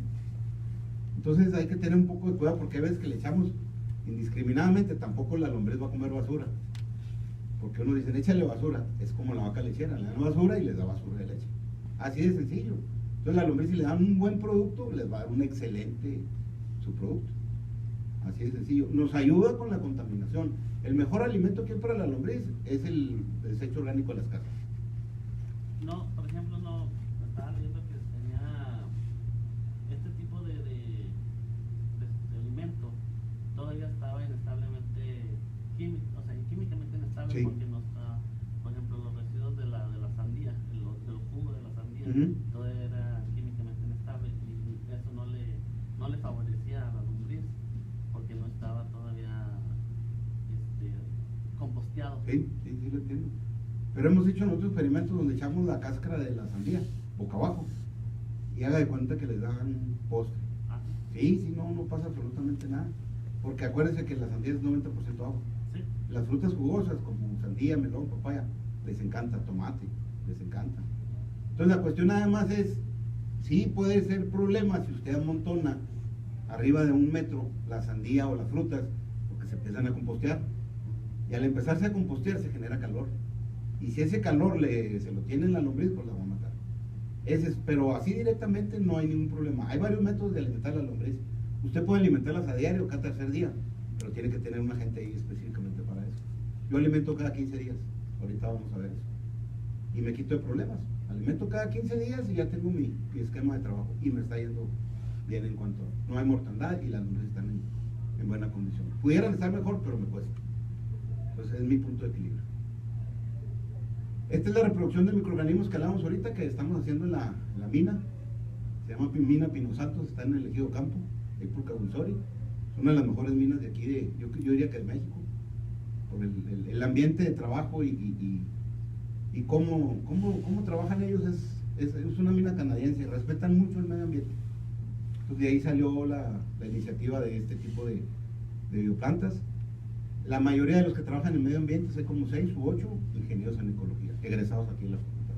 Entonces hay que tener un poco de cuidado, porque a veces que le echamos indiscriminadamente, tampoco la lombriz va a comer basura. Porque uno dice, échale basura, es como la vaca lechera, le dan basura y les da basura de leche. Así de sencillo. Entonces la lombriz, si le dan un buen producto, les va a dar un excelente subproducto. Así de sencillo. Nos ayuda con la contaminación. El mejor alimento que hay para la lombriz es el desecho orgánico de las casas. No, por ejemplo, no, estaba leyendo que tenía este tipo de alimento, todavía estaba inestablemente, o sea, químicamente inestable, Sí. porque no está, por ejemplo, los residuos de la sandía, del jugo de la sandía, todavía era químicamente inestable, y eso no le favorecía a la lombriz, porque no estaba todavía composteado. Sí, lo entiendo. Pero hemos hecho nosotros experimentos donde echamos la cáscara de la sandía boca abajo y haga de cuenta que les dan postre. Ah, Sí, no pasa absolutamente nada. Porque acuérdense que la sandía es 90% agua. sí. Las frutas jugosas como sandía, melón, papaya, les encanta, tomate, les encanta. Entonces la cuestión nada más es, sí puede ser problema si usted amontona arriba de 1 metro la sandía o las frutas, porque se empiezan a compostear. Y al empezarse a compostear se genera calor. Y si ese calor se lo tiene en la lombriz, pues la va a matar. Pero así directamente no hay ningún problema. Hay varios métodos de alimentar la lombriz. Usted puede alimentarlas a diario, cada tercer día, pero tiene que tener un agente ahí específicamente para eso. Yo alimento cada 15 días. Ahorita vamos a ver eso. Y me quito de problemas. Alimento cada 15 días y ya tengo mi esquema de trabajo. Y me está yendo bien en cuanto a, no hay mortandad y las lombrices están en buena condición. Pudieran estar mejor, pero me cuesta. Entonces es mi punto de equilibrio. Esta es la reproducción de microorganismos que hablamos ahorita, que estamos haciendo en la mina. Se llama mina Pinos Altos, está en el Ejido Campo, ahí por Cabulsori. Es una de las mejores minas de aquí, yo diría que de México, por el ambiente de trabajo y cómo trabajan ellos. Es una mina canadiense, respetan mucho el medio ambiente. Entonces de ahí salió la iniciativa de este tipo de bioplantas. La mayoría de los que trabajan en medio ambiente, hay como 6 u 8 ingenieros en ecología, egresados aquí en la facultad.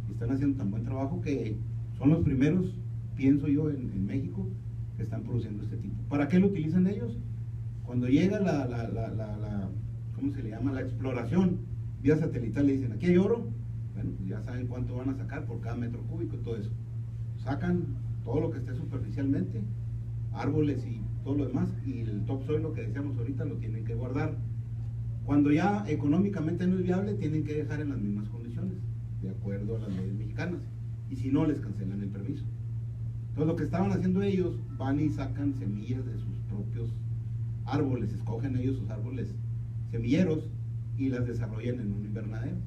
Y están haciendo tan buen trabajo que son los primeros, pienso yo, en México, que están produciendo este tipo. ¿Para qué lo utilizan ellos? Cuando llega ¿cómo se le llama? La exploración vía satelital, le dicen, aquí hay oro. Bueno, pues ya saben cuánto van a sacar por cada metro cúbico y todo eso. Sacan todo lo que esté superficialmente, árboles y todo lo demás, y el topsoil, lo que decíamos ahorita, lo tienen que guardar. Cuando ya económicamente no es viable, tienen que dejar en las mismas condiciones, de acuerdo a las leyes mexicanas, y si no, les cancelan el permiso. Entonces lo que estaban haciendo ellos, van y sacan semillas de sus propios árboles, escogen ellos sus árboles semilleros y las desarrollan en un invernadero,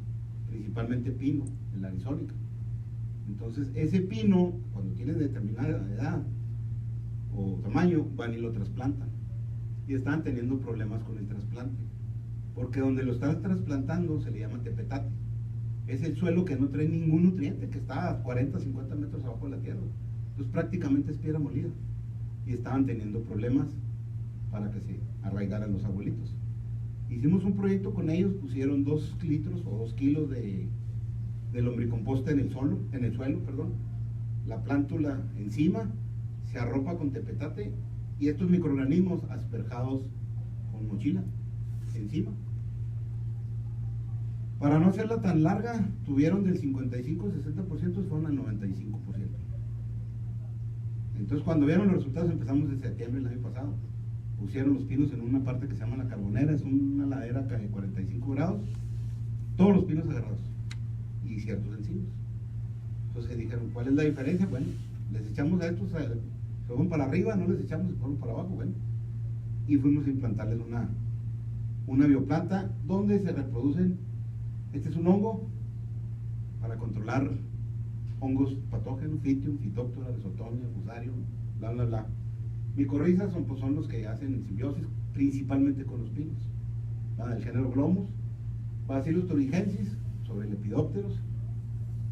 principalmente pino, en la arizónica. Entonces ese pino, cuando tiene determinada edad o tamaño, van y lo trasplantan, y están teniendo problemas con el trasplante, porque donde lo están trasplantando se le llama tepetate. Es el suelo que no trae ningún nutriente, que está a 40, 50 metros abajo de la tierra. Entonces prácticamente es piedra molida, y estaban teniendo problemas para que se arraigaran los abuelitos. Hicimos un proyecto con ellos, pusieron 2 litros o 2 kilos de lombricomposta en el suelo, la plántula encima, se arropa con tepetate, y estos microorganismos asperjados con mochila encima. Para no hacerla tan larga, tuvieron del 55 al 60%, fueron al 95%. Entonces cuando vieron los resultados, empezamos en septiembre del año pasado. Pusieron los pinos en una parte que se llama La Carbonera, es una ladera de 45 grados, todos los pinos agarrados, y ciertos encinos. Entonces dijeron, ¿cuál es la diferencia? Bueno, les echamos a estos, se fueron para arriba, no les echamos, se fueron para abajo, bueno. Y fuimos a implantarles una bioplanta donde se reproducen. Este es un hongo para controlar hongos patógenos, Fitium, Phytophthora, Rhizotomia, Fusarium, bla, bla, bla. Micorrizas son los que hacen simbiosis, principalmente con los pinos. Del género Glomus, Bacillus thuringiensis, sobre lepidópteros,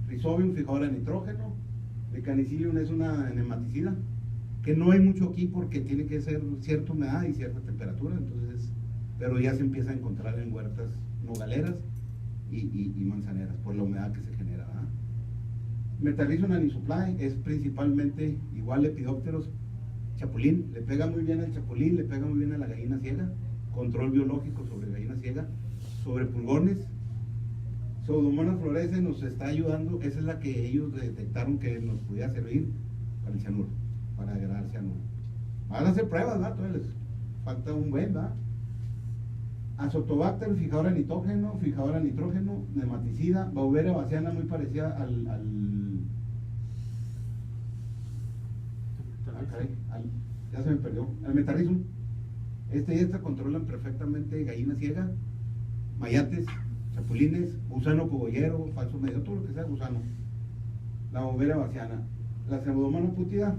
Rhizobium fijadora de nitrógeno, Mecanicillium es una nematicida, que no hay mucho aquí porque tiene que ser cierta humedad y cierta temperatura, entonces, pero ya se empieza a encontrar en huertas nogaleras y manzaneras por la humedad que se genera. Metarrhizum anisoply es principalmente igual lepidópteros, chapulín, le pega muy bien al chapulín, le pega muy bien a la gallina ciega, control biológico sobre gallina ciega, sobre pulgones. Pseudomonas fluorescens nos está ayudando, esa es la que ellos detectaron que nos podía servir para el cianuro, para agregar cianuro. Van a hacer pruebas, ¿verdad? Todavía les falta un buen, ¿verdad? Azotobacter, fijadora de nitrógeno, nematicida, Beauveria bassiana, muy parecida al ya se me perdió, al Metarrhizum. Este y esta controlan perfectamente gallina ciega, mayates, chapulines, gusano cogollero, falso medio, todo lo que sea gusano. La Beauveria bassiana. La Pseudomonas putida,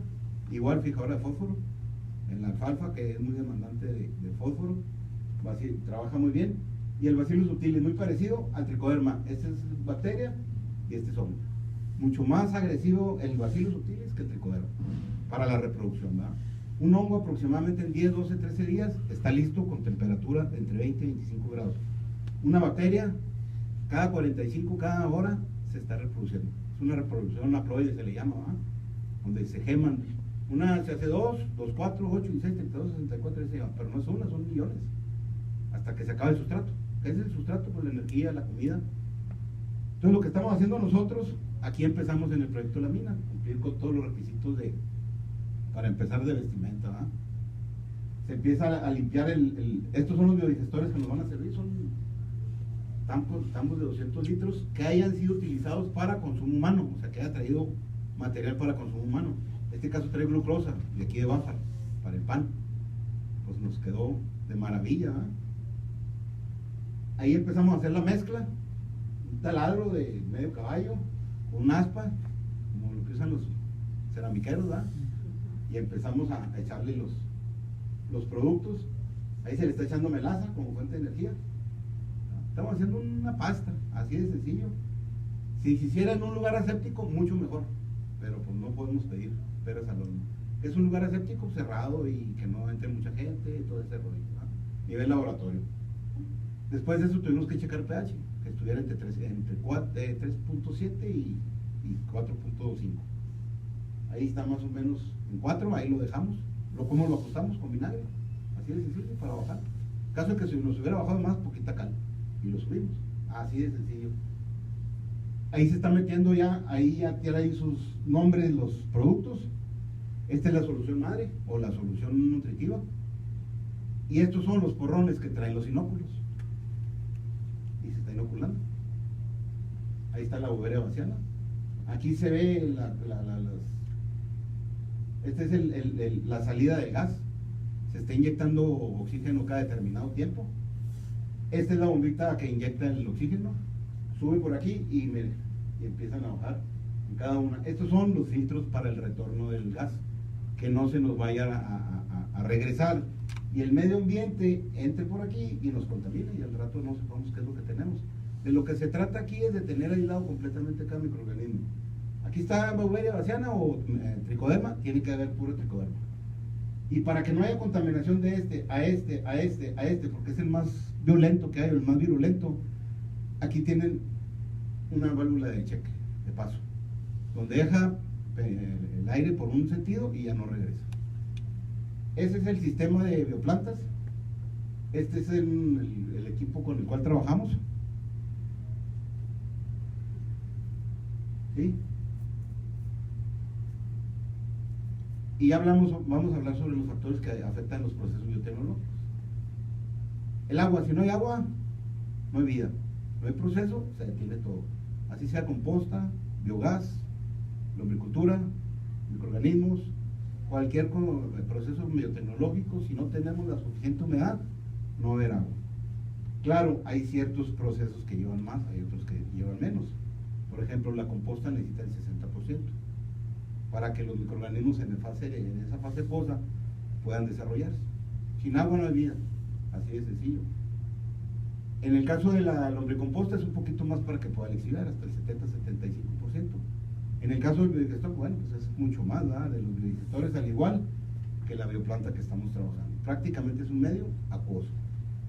igual fijadora de fósforo, en la alfalfa, que es muy demandante de fósforo, trabaja muy bien. Y el Bacillus subtilis, muy parecido al tricoderma. Esta es bacteria y este es hongo. Mucho más agresivo el Bacillus subtilis que el tricoderma para la reproducción, ¿verdad? Un hongo aproximadamente en 10, 12, 13 días está listo con temperatura de entre 20 y 25 grados. Una bacteria, cada 45, cada hora se está reproduciendo. Es una reproducción haploide, se le llama, ¿verdad? Donde se geman. Una se hace 2, 4, 8, 16, 32, 64, pero no es una, son millones. Hasta que se acabe el sustrato. ¿Qué es el sustrato? Pues la energía, la comida. Entonces lo que estamos haciendo nosotros, aquí empezamos en el proyecto de la mina, cumplir con todos los requisitos para empezar de vestimenta, ¿verdad? Se empieza a limpiar estos son los biodigestores que nos van a servir, son tampos de 200 litros que hayan sido utilizados para consumo humano, o sea que haya traído material para consumo humano. Este caso trae glucosa de aquí de Báfar para el pan. Pues nos quedó de maravilla, ¿eh? Ahí empezamos a hacer la mezcla, un taladro de medio caballo, un aspa, como lo que usan los ceramiqueros, ¿verdad? Y empezamos a echarle los productos. Ahí se le está echando melaza como fuente de energía. Estamos haciendo una pasta, así de sencillo. Si se hiciera en un lugar aséptico, mucho mejor, pero pues no podemos pedir peras al horno. Es un lugar aséptico cerrado y que no entre mucha gente y todo ese rollo, ¿verdad? Nivel laboratorio. Después de eso tuvimos que checar pH, que estuviera entre 3.7 y 4.5. Ahí está más o menos en 4, ahí lo dejamos. ¿Cómo lo ajustamos? Con vinagre, así de sencillo, para bajar. Caso que si nos hubiera bajado más, poquita cal, y lo subimos, así de sencillo. Ahí se está metiendo ya, ahí ya tiene sus nombres los productos. Esta es la solución madre, o la solución nutritiva. Y estos son los porrones que traen los inóculos. Y se está inoculando. Ahí está la boberia baciana. Aquí se ve esta es la salida del gas. Se está inyectando oxígeno cada determinado tiempo. Esta es la bombita que inyecta el oxígeno. Sube por aquí y empiezan a bajar en cada una. Estos son los filtros para el retorno del gas, que no se nos vaya a regresar y el medio ambiente entre por aquí y nos contamina y al rato no sepamos qué es lo que tenemos. De lo que se trata aquí es de tener aislado completamente cada microorganismo. Aquí está Beauveria baciana o tricoderma, tiene que haber puro tricoderma. Y para que no haya contaminación de este, porque es el más violento que hay, el más virulento, aquí tienen una válvula de cheque, de paso, donde deja el aire por un sentido y ya no regresa. Ese es el sistema de bioplantas. Este es el equipo con el cual trabajamos. ¿Sí? Y vamos a hablar sobre los factores que afectan los procesos biotecnológicos. El agua, si no hay agua, no hay vida. No hay proceso, se detiene todo. Así sea composta, biogás, lombricultura, microorganismos, cualquier proceso biotecnológico, si no tenemos la suficiente humedad, no va a haber agua. Claro, hay ciertos procesos que llevan más, hay otros que llevan menos. Por ejemplo, la composta necesita el 60% para que los microorganismos en esa fase posa puedan desarrollarse. Sin agua no hay vida, así de sencillo. En el caso de la lombricomposta es un poquito más para que pueda lixiviar, hasta el 70-75%. En el caso del biodigestor, bueno, pues es mucho más, ¿verdad? De los biodigestores, al igual que la bioplanta que estamos trabajando. Prácticamente es un medio acuoso.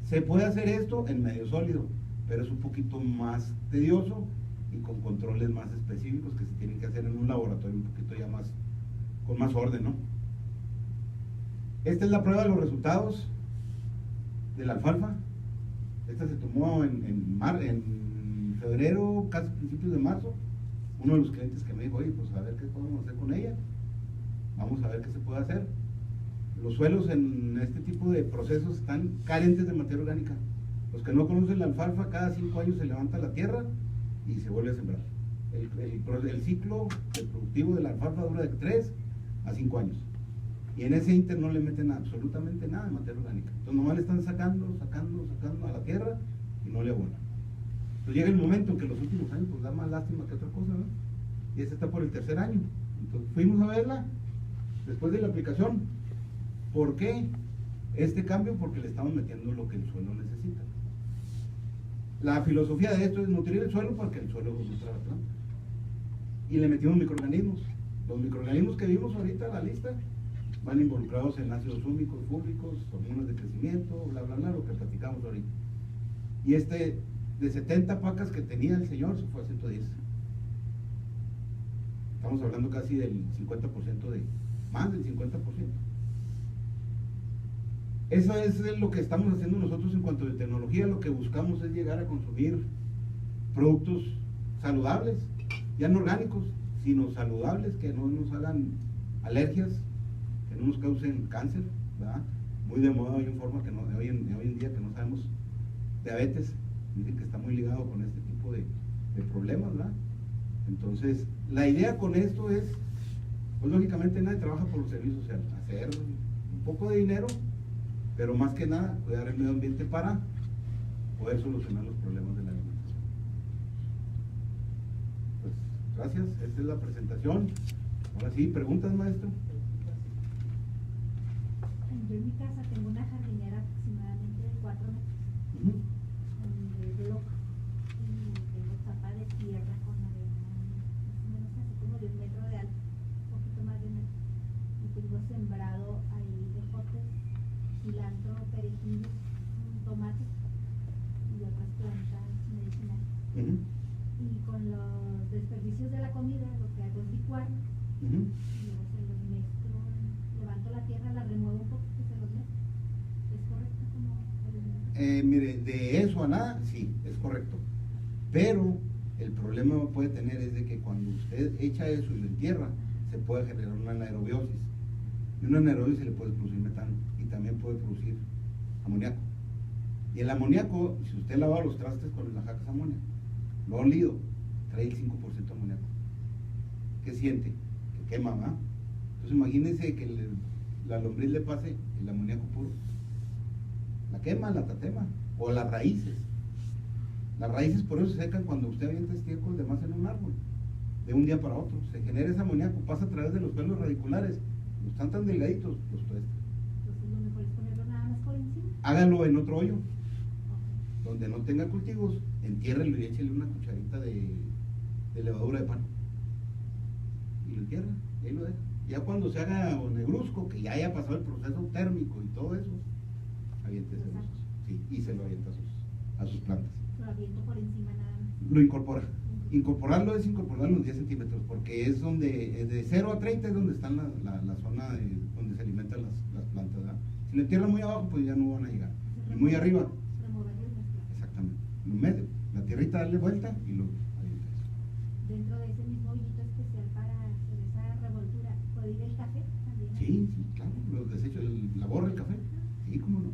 Se puede hacer esto en medio sólido, pero es un poquito más tedioso y con controles más específicos que se tienen que hacer en un laboratorio un poquito ya más, con más orden, ¿no? Esta es la prueba de los resultados de la alfalfa. Esta se tomó en febrero, casi principios de marzo. Uno de los clientes que me dijo, oye, pues a ver qué podemos hacer con ella, vamos a ver qué se puede hacer. Los suelos en este tipo de procesos están carentes de materia orgánica. Los que no conocen la alfalfa, cada 5 años se levanta la tierra y se vuelve a sembrar. El ciclo productivo de la alfalfa dura de 3 a 5 años. Y en ese inter no le meten absolutamente nada de materia orgánica. Entonces nomás le están sacando a la tierra y no le abonan. Entonces llega el momento en que los últimos años pues da más lástima que otra cosa, ¿no? Y esta está por el 3er año. Entonces fuimos a verla después de la aplicación. ¿Por qué este cambio? Porque le estamos metiendo lo que el suelo necesita. La filosofía de esto es nutrir el suelo para que el suelo nutra la planta. Y le metimos microorganismos. Los microorganismos que vimos ahorita en la lista van involucrados en ácidos húmicos, fúlvicos, hormonas de crecimiento, bla, bla, bla, lo que platicamos ahorita. Y de 70 pacas que tenía el señor, se fue a 110. Estamos hablando casi del 50% más del 50%. Eso es lo que estamos haciendo nosotros en cuanto a tecnología. Lo que buscamos es llegar a consumir productos saludables, ya no orgánicos, sino saludables, que no nos hagan alergias, que no nos causen cáncer, ¿verdad? Muy de moda hoy en forma que hoy en día que no sabemos, diabetes, dicen que está muy ligado con este tipo de problemas, ¿verdad? Entonces, la idea con esto es Pues lógicamente nadie trabaja por el servicio social, hacer un poco de dinero, pero más que nada cuidar el medio ambiente para poder solucionar los problemas de la alimentación. Pues gracias, esta es la presentación. Ahora sí, ¿preguntas, maestro? Yo en mi casa tengo una jardinera aproximadamente de 4 metros de bloque y tengo tapa de tierra con arena, más o menos así como de 1 metro de alto, un poquito más de 1 metro. Y tengo sembrado ahí ejotes, cilantro, perejil, tomate y otras plantas medicinales. Y con los desperdicios de la comida lo que hago es licuar. Y luego se los mezclo, levanto la tierra, la remuevo un poco y se los mezclo. ¿Es correcto como Mire, de eso a nada, sí, es correcto. Pero el problema que puede tener es de que cuando usted echa eso y lo entierra, se puede generar una anaerobiosis. Y una anaerobiosis le puede producir metano y también puede producir amoníaco. Y el amoníaco, si usted lava los trastes con la jaca amoníaco, lo ha olido, trae el 5% de amoníaco. ¿Qué siente? Que quema, ¿verdad? Entonces imagínense que la lombriz le pase el amoníaco puro. La quema, la tatema, o las raíces. Las raíces por eso se secan cuando usted avienta estiércol de más en un árbol, de un día para otro. Se genera ese amoníaco, pasa a través de los pelos radiculares. Los están tan delgaditos, los tuestan. Entonces lo mejor es ponerlo nada más por encima? Háganlo en otro hoyo, donde no tenga cultivos, entiérrenlo y échele una cucharita de levadura de pan. Y lo entierra, y ahí lo deja. Ya cuando se haga negruzco, que ya haya pasado el proceso térmico y todo eso, aviéntese los, sí, y se lo avienta a sus plantas. Lo aviento por encima nada más. Lo incorpora. Incorporarlo es incorporarlo en 10 centímetros, porque es donde, de 0 a 30 es donde está la zona donde se alimentan las plantas, ¿verdad? Si lo entierran muy abajo, pues ya no van a llegar. Y muy arriba, Removerlo y mezclar. exactamente. Lo medio, la tierrita darle vuelta y lo avienta eso. Dentro de ese mismo hoyito especial para hacer esa revoltura, ¿puede ir el café también? Sí, sí, claro, los desechos, la borra, el café, sí, cómo no.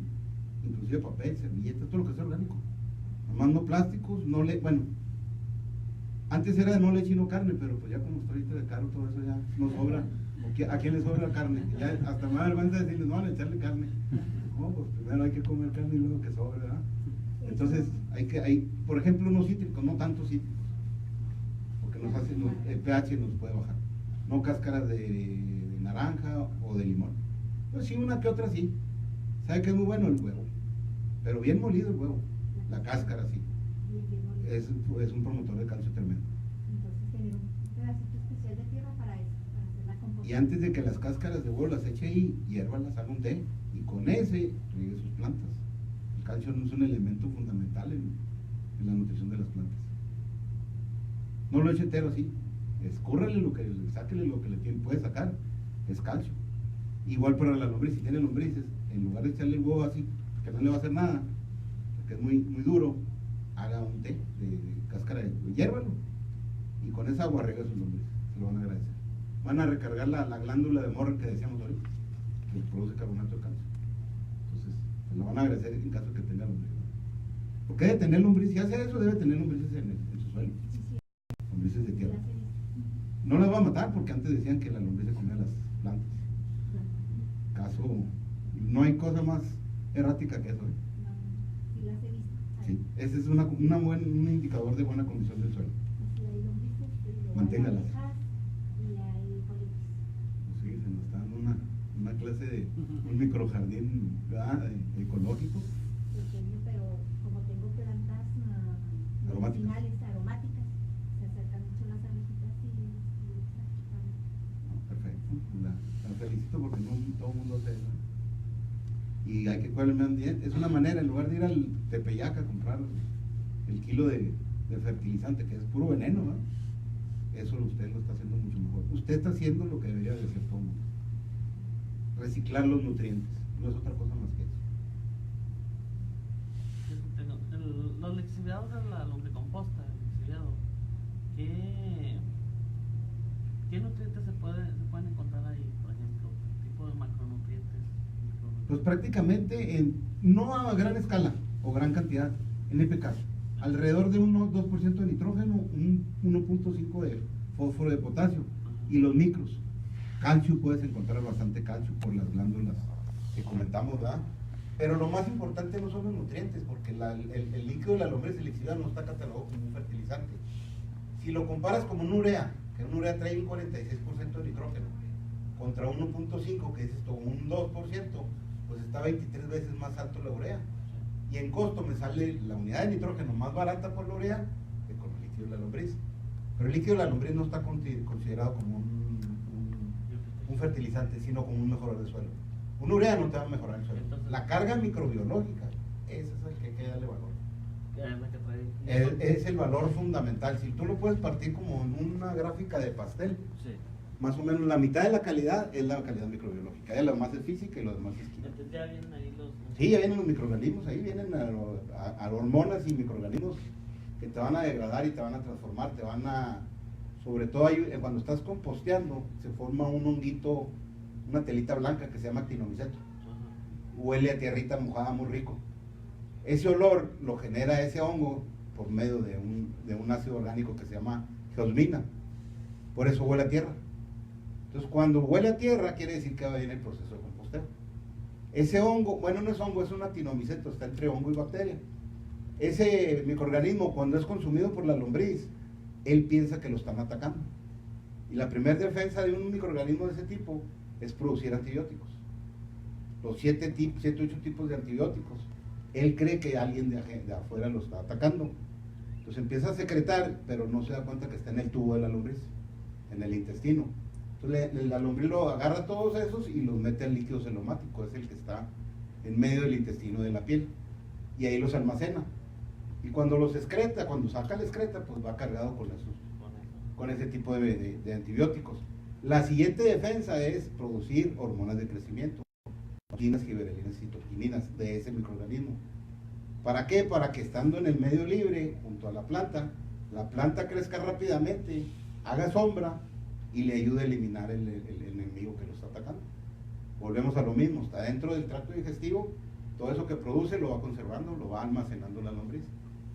Inclusive papel, servilletas, todo lo que sea orgánico. Nomás no plásticos, no le, bueno, antes era de no leche y no carne, pero pues ya como está ahorita de caro todo eso ya no sobra. ¿A quién le sobra carne? Ya hasta me da vergüenza decirles, no, van a echarle carne. No, pues primero hay que comer carne y luego que sobre, ¿verdad? Entonces, hay, por ejemplo, unos cítricos, no tantos cítricos, porque nos hace, el pH nos puede bajar. No cáscaras de naranja o de limón. Pues sí, una que otra sí. ¿Sabe qué es muy bueno? El huevo. Pero bien molido el huevo. La cáscara sí. Es un promotor de calcio tremendo. Entonces tener un pedacito especial de tierra para eso, para hacer la composta. Y antes de que las cáscaras de huevo las eche ahí, hiérvalas, haga un té, y con ese riegue sus plantas. El calcio no es un elemento fundamental en la nutrición de las plantas. No lo eche entero así, escúrrale sáquele lo que le puede sacar, es calcio. Igual para la lombriz, si tiene lombrices, en lugar de echarle el huevo así, que no le va a hacer nada, porque es muy, muy duro, haga un té de cáscara de huevo, hiérvalo, y con esa agua riega sus lombrices, se lo van a agradecer. Van a recargar la glándula de Morren que decíamos ahorita, que produce carbonato de calcio. Entonces, se lo van a agradecer en caso de que tenga lombriz. Porque debe tener lombriz, si hace eso, debe tener lombrices en su suelo, lombrices de tierra. No las va a matar porque antes decían que la lombriz se comía las plantas. Caso, no hay cosa más errática que eso. Sí las he visto. Sí, ese es un indicador de buena condición del suelo. Así hay lombrices, pero Manténgalas. hay abejas y hay polillos. Sí, se nos está dando una clase de un microjardín, ¿verdad? Ecológico. Pequeño, pero como tengo plantas medicinales, aromáticas, se acercan mucho las abejitas y Perfecto, la felicito porque no todo el mundo hace eso. Y hay que cuidar el medio ambiente. Es una manera, en lugar de ir al Tepeyac a comprar el kilo de fertilizante, que es puro veneno, ¿no? Eso usted lo está haciendo mucho mejor. Usted está haciendo lo que debería de hacer todo el mundo. Reciclar los nutrientes, no es otra cosa más que eso. Los lixiviados de la lombricomposta, el lixiviado, ¿qué nutrientes se pueden encontrar ahí? Por ejemplo, tipo de macronutrientes. Pues prácticamente, no a gran escala o gran cantidad, NPK, alrededor de un 2% de nitrógeno, un 1.5 de fósforo de potasio, y los micros, Calcio, puedes encontrar bastante calcio por las glándulas que comentamos, ¿verdad? Pero lo más importante no son los nutrientes, porque el líquido de la lombriz, el lixiviado, no está catalogado como un fertilizante. Si lo comparas con un urea, que un urea trae un 46% de nitrógeno, contra 1.5, que es esto, un 2%, pues está 23 veces más alto la urea. Y en costo me sale la unidad de nitrógeno más barata por la urea que con el líquido de la lombriz. Pero el líquido de la lombriz no está considerado como un fertilizante, sino como un mejorador de suelo. Un urea no te va a mejorar el suelo. La carga microbiológica, ese es el que hay que darle valor. Es el valor fundamental. Si tú lo puedes partir como en una gráfica de pastel, Sí. más o menos la mitad de la calidad es la calidad microbiológica. Ya lo demás es física y lo demás es química. Entonces ya vienen ahí los... Sí, ya vienen los microorganismos, ahí vienen a hormonas y microorganismos que te van a degradar y te van a transformar, te van a... Sobre todo ahí, cuando estás composteando, se forma un honguito, una telita blanca que se llama actinomiceto. Huele a tierrita mojada muy rico. Ese olor lo genera ese hongo por medio de un ácido orgánico que se llama geosmina. Por eso huele a tierra. Entonces, cuando huele a tierra, quiere decir que va a venir el proceso de composteo. Ese hongo, bueno, no es hongo, es un actinomiceto, está entre hongo y bacteria. Ese microorganismo, cuando es consumido por la lombriz, él piensa que lo están atacando. Y la primera defensa de un microorganismo de ese tipo es producir antibióticos. Los 7 u 8 tipos de antibióticos. Él cree que alguien de afuera lo está atacando. Entonces empieza a secretar, pero no se da cuenta que está en el tubo de la lombriz, en el intestino. Entonces la lombriz lo agarra todos esos y los mete al líquido celomático, es el que está en medio del intestino de la piel. Y ahí los almacena. Y cuando los excreta, cuando saca la excreta, pues va cargado con ese tipo de antibióticos. La siguiente defensa es producir hormonas de crecimiento, giberelinas y citoquininas de ese microorganismo. ¿Para qué? Para que estando en el medio libre, junto a la planta crezca rápidamente, haga sombra y le ayude a eliminar el enemigo que lo está atacando. Volvemos a lo mismo, está dentro del tracto digestivo, todo eso que produce lo va conservando, lo va almacenando la lombriz.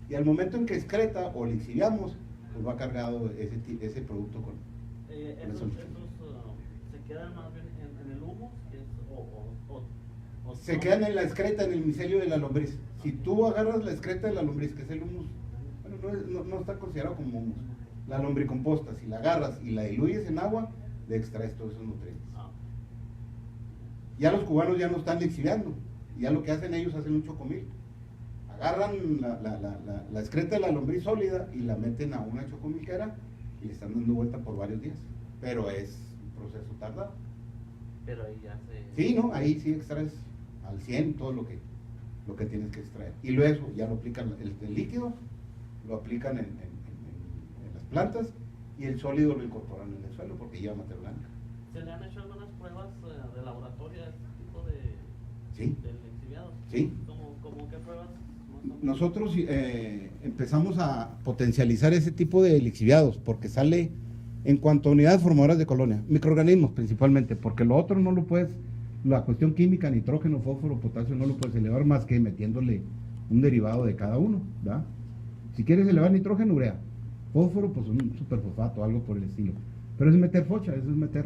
Y al momento en que excreta o lixiviamos, pues va cargado ese producto con esos se quedan más bien en el humo, se quedan en la excreta, en el micelio de la lombriz. Si tú agarras la excreta de la lombriz, que es el humus, bueno, no está considerado como humus, la lombricomposta, si la agarras y la diluyes en agua, le extraes todos esos nutrientes. Ya los cubanos ya no están lixiviando, ya lo que hacen ellos, hacen un chocomil. Agarran la excreta de la lombriz sólida y la meten a una chocomilquera y le están dando vuelta por varios días. Pero es un proceso tardado. Pero ahí ya se... Sí, ¿no? Ahí sí extraes al 100 todo lo que tienes que extraer. Y luego ya lo aplican, el líquido lo aplican en las plantas y el sólido lo incorporan en el suelo porque lleva materia blanca. ¿Se le han hecho algunas pruebas de laboratorio a este tipo de lixiviados? Sí. ¿Cómo qué pruebas? Nosotros empezamos a potencializar ese tipo de lixiviados porque sale en cuanto a unidades formadoras de colonia, microorganismos principalmente, porque lo otro no lo puedes, la cuestión química, nitrógeno, fósforo, potasio, no lo puedes elevar más que metiéndole un derivado de cada uno, ¿verdad? Si quieres elevar nitrógeno, urea, fósforo, pues un superfosfato, algo por el estilo. Pero es meter focha, eso es meter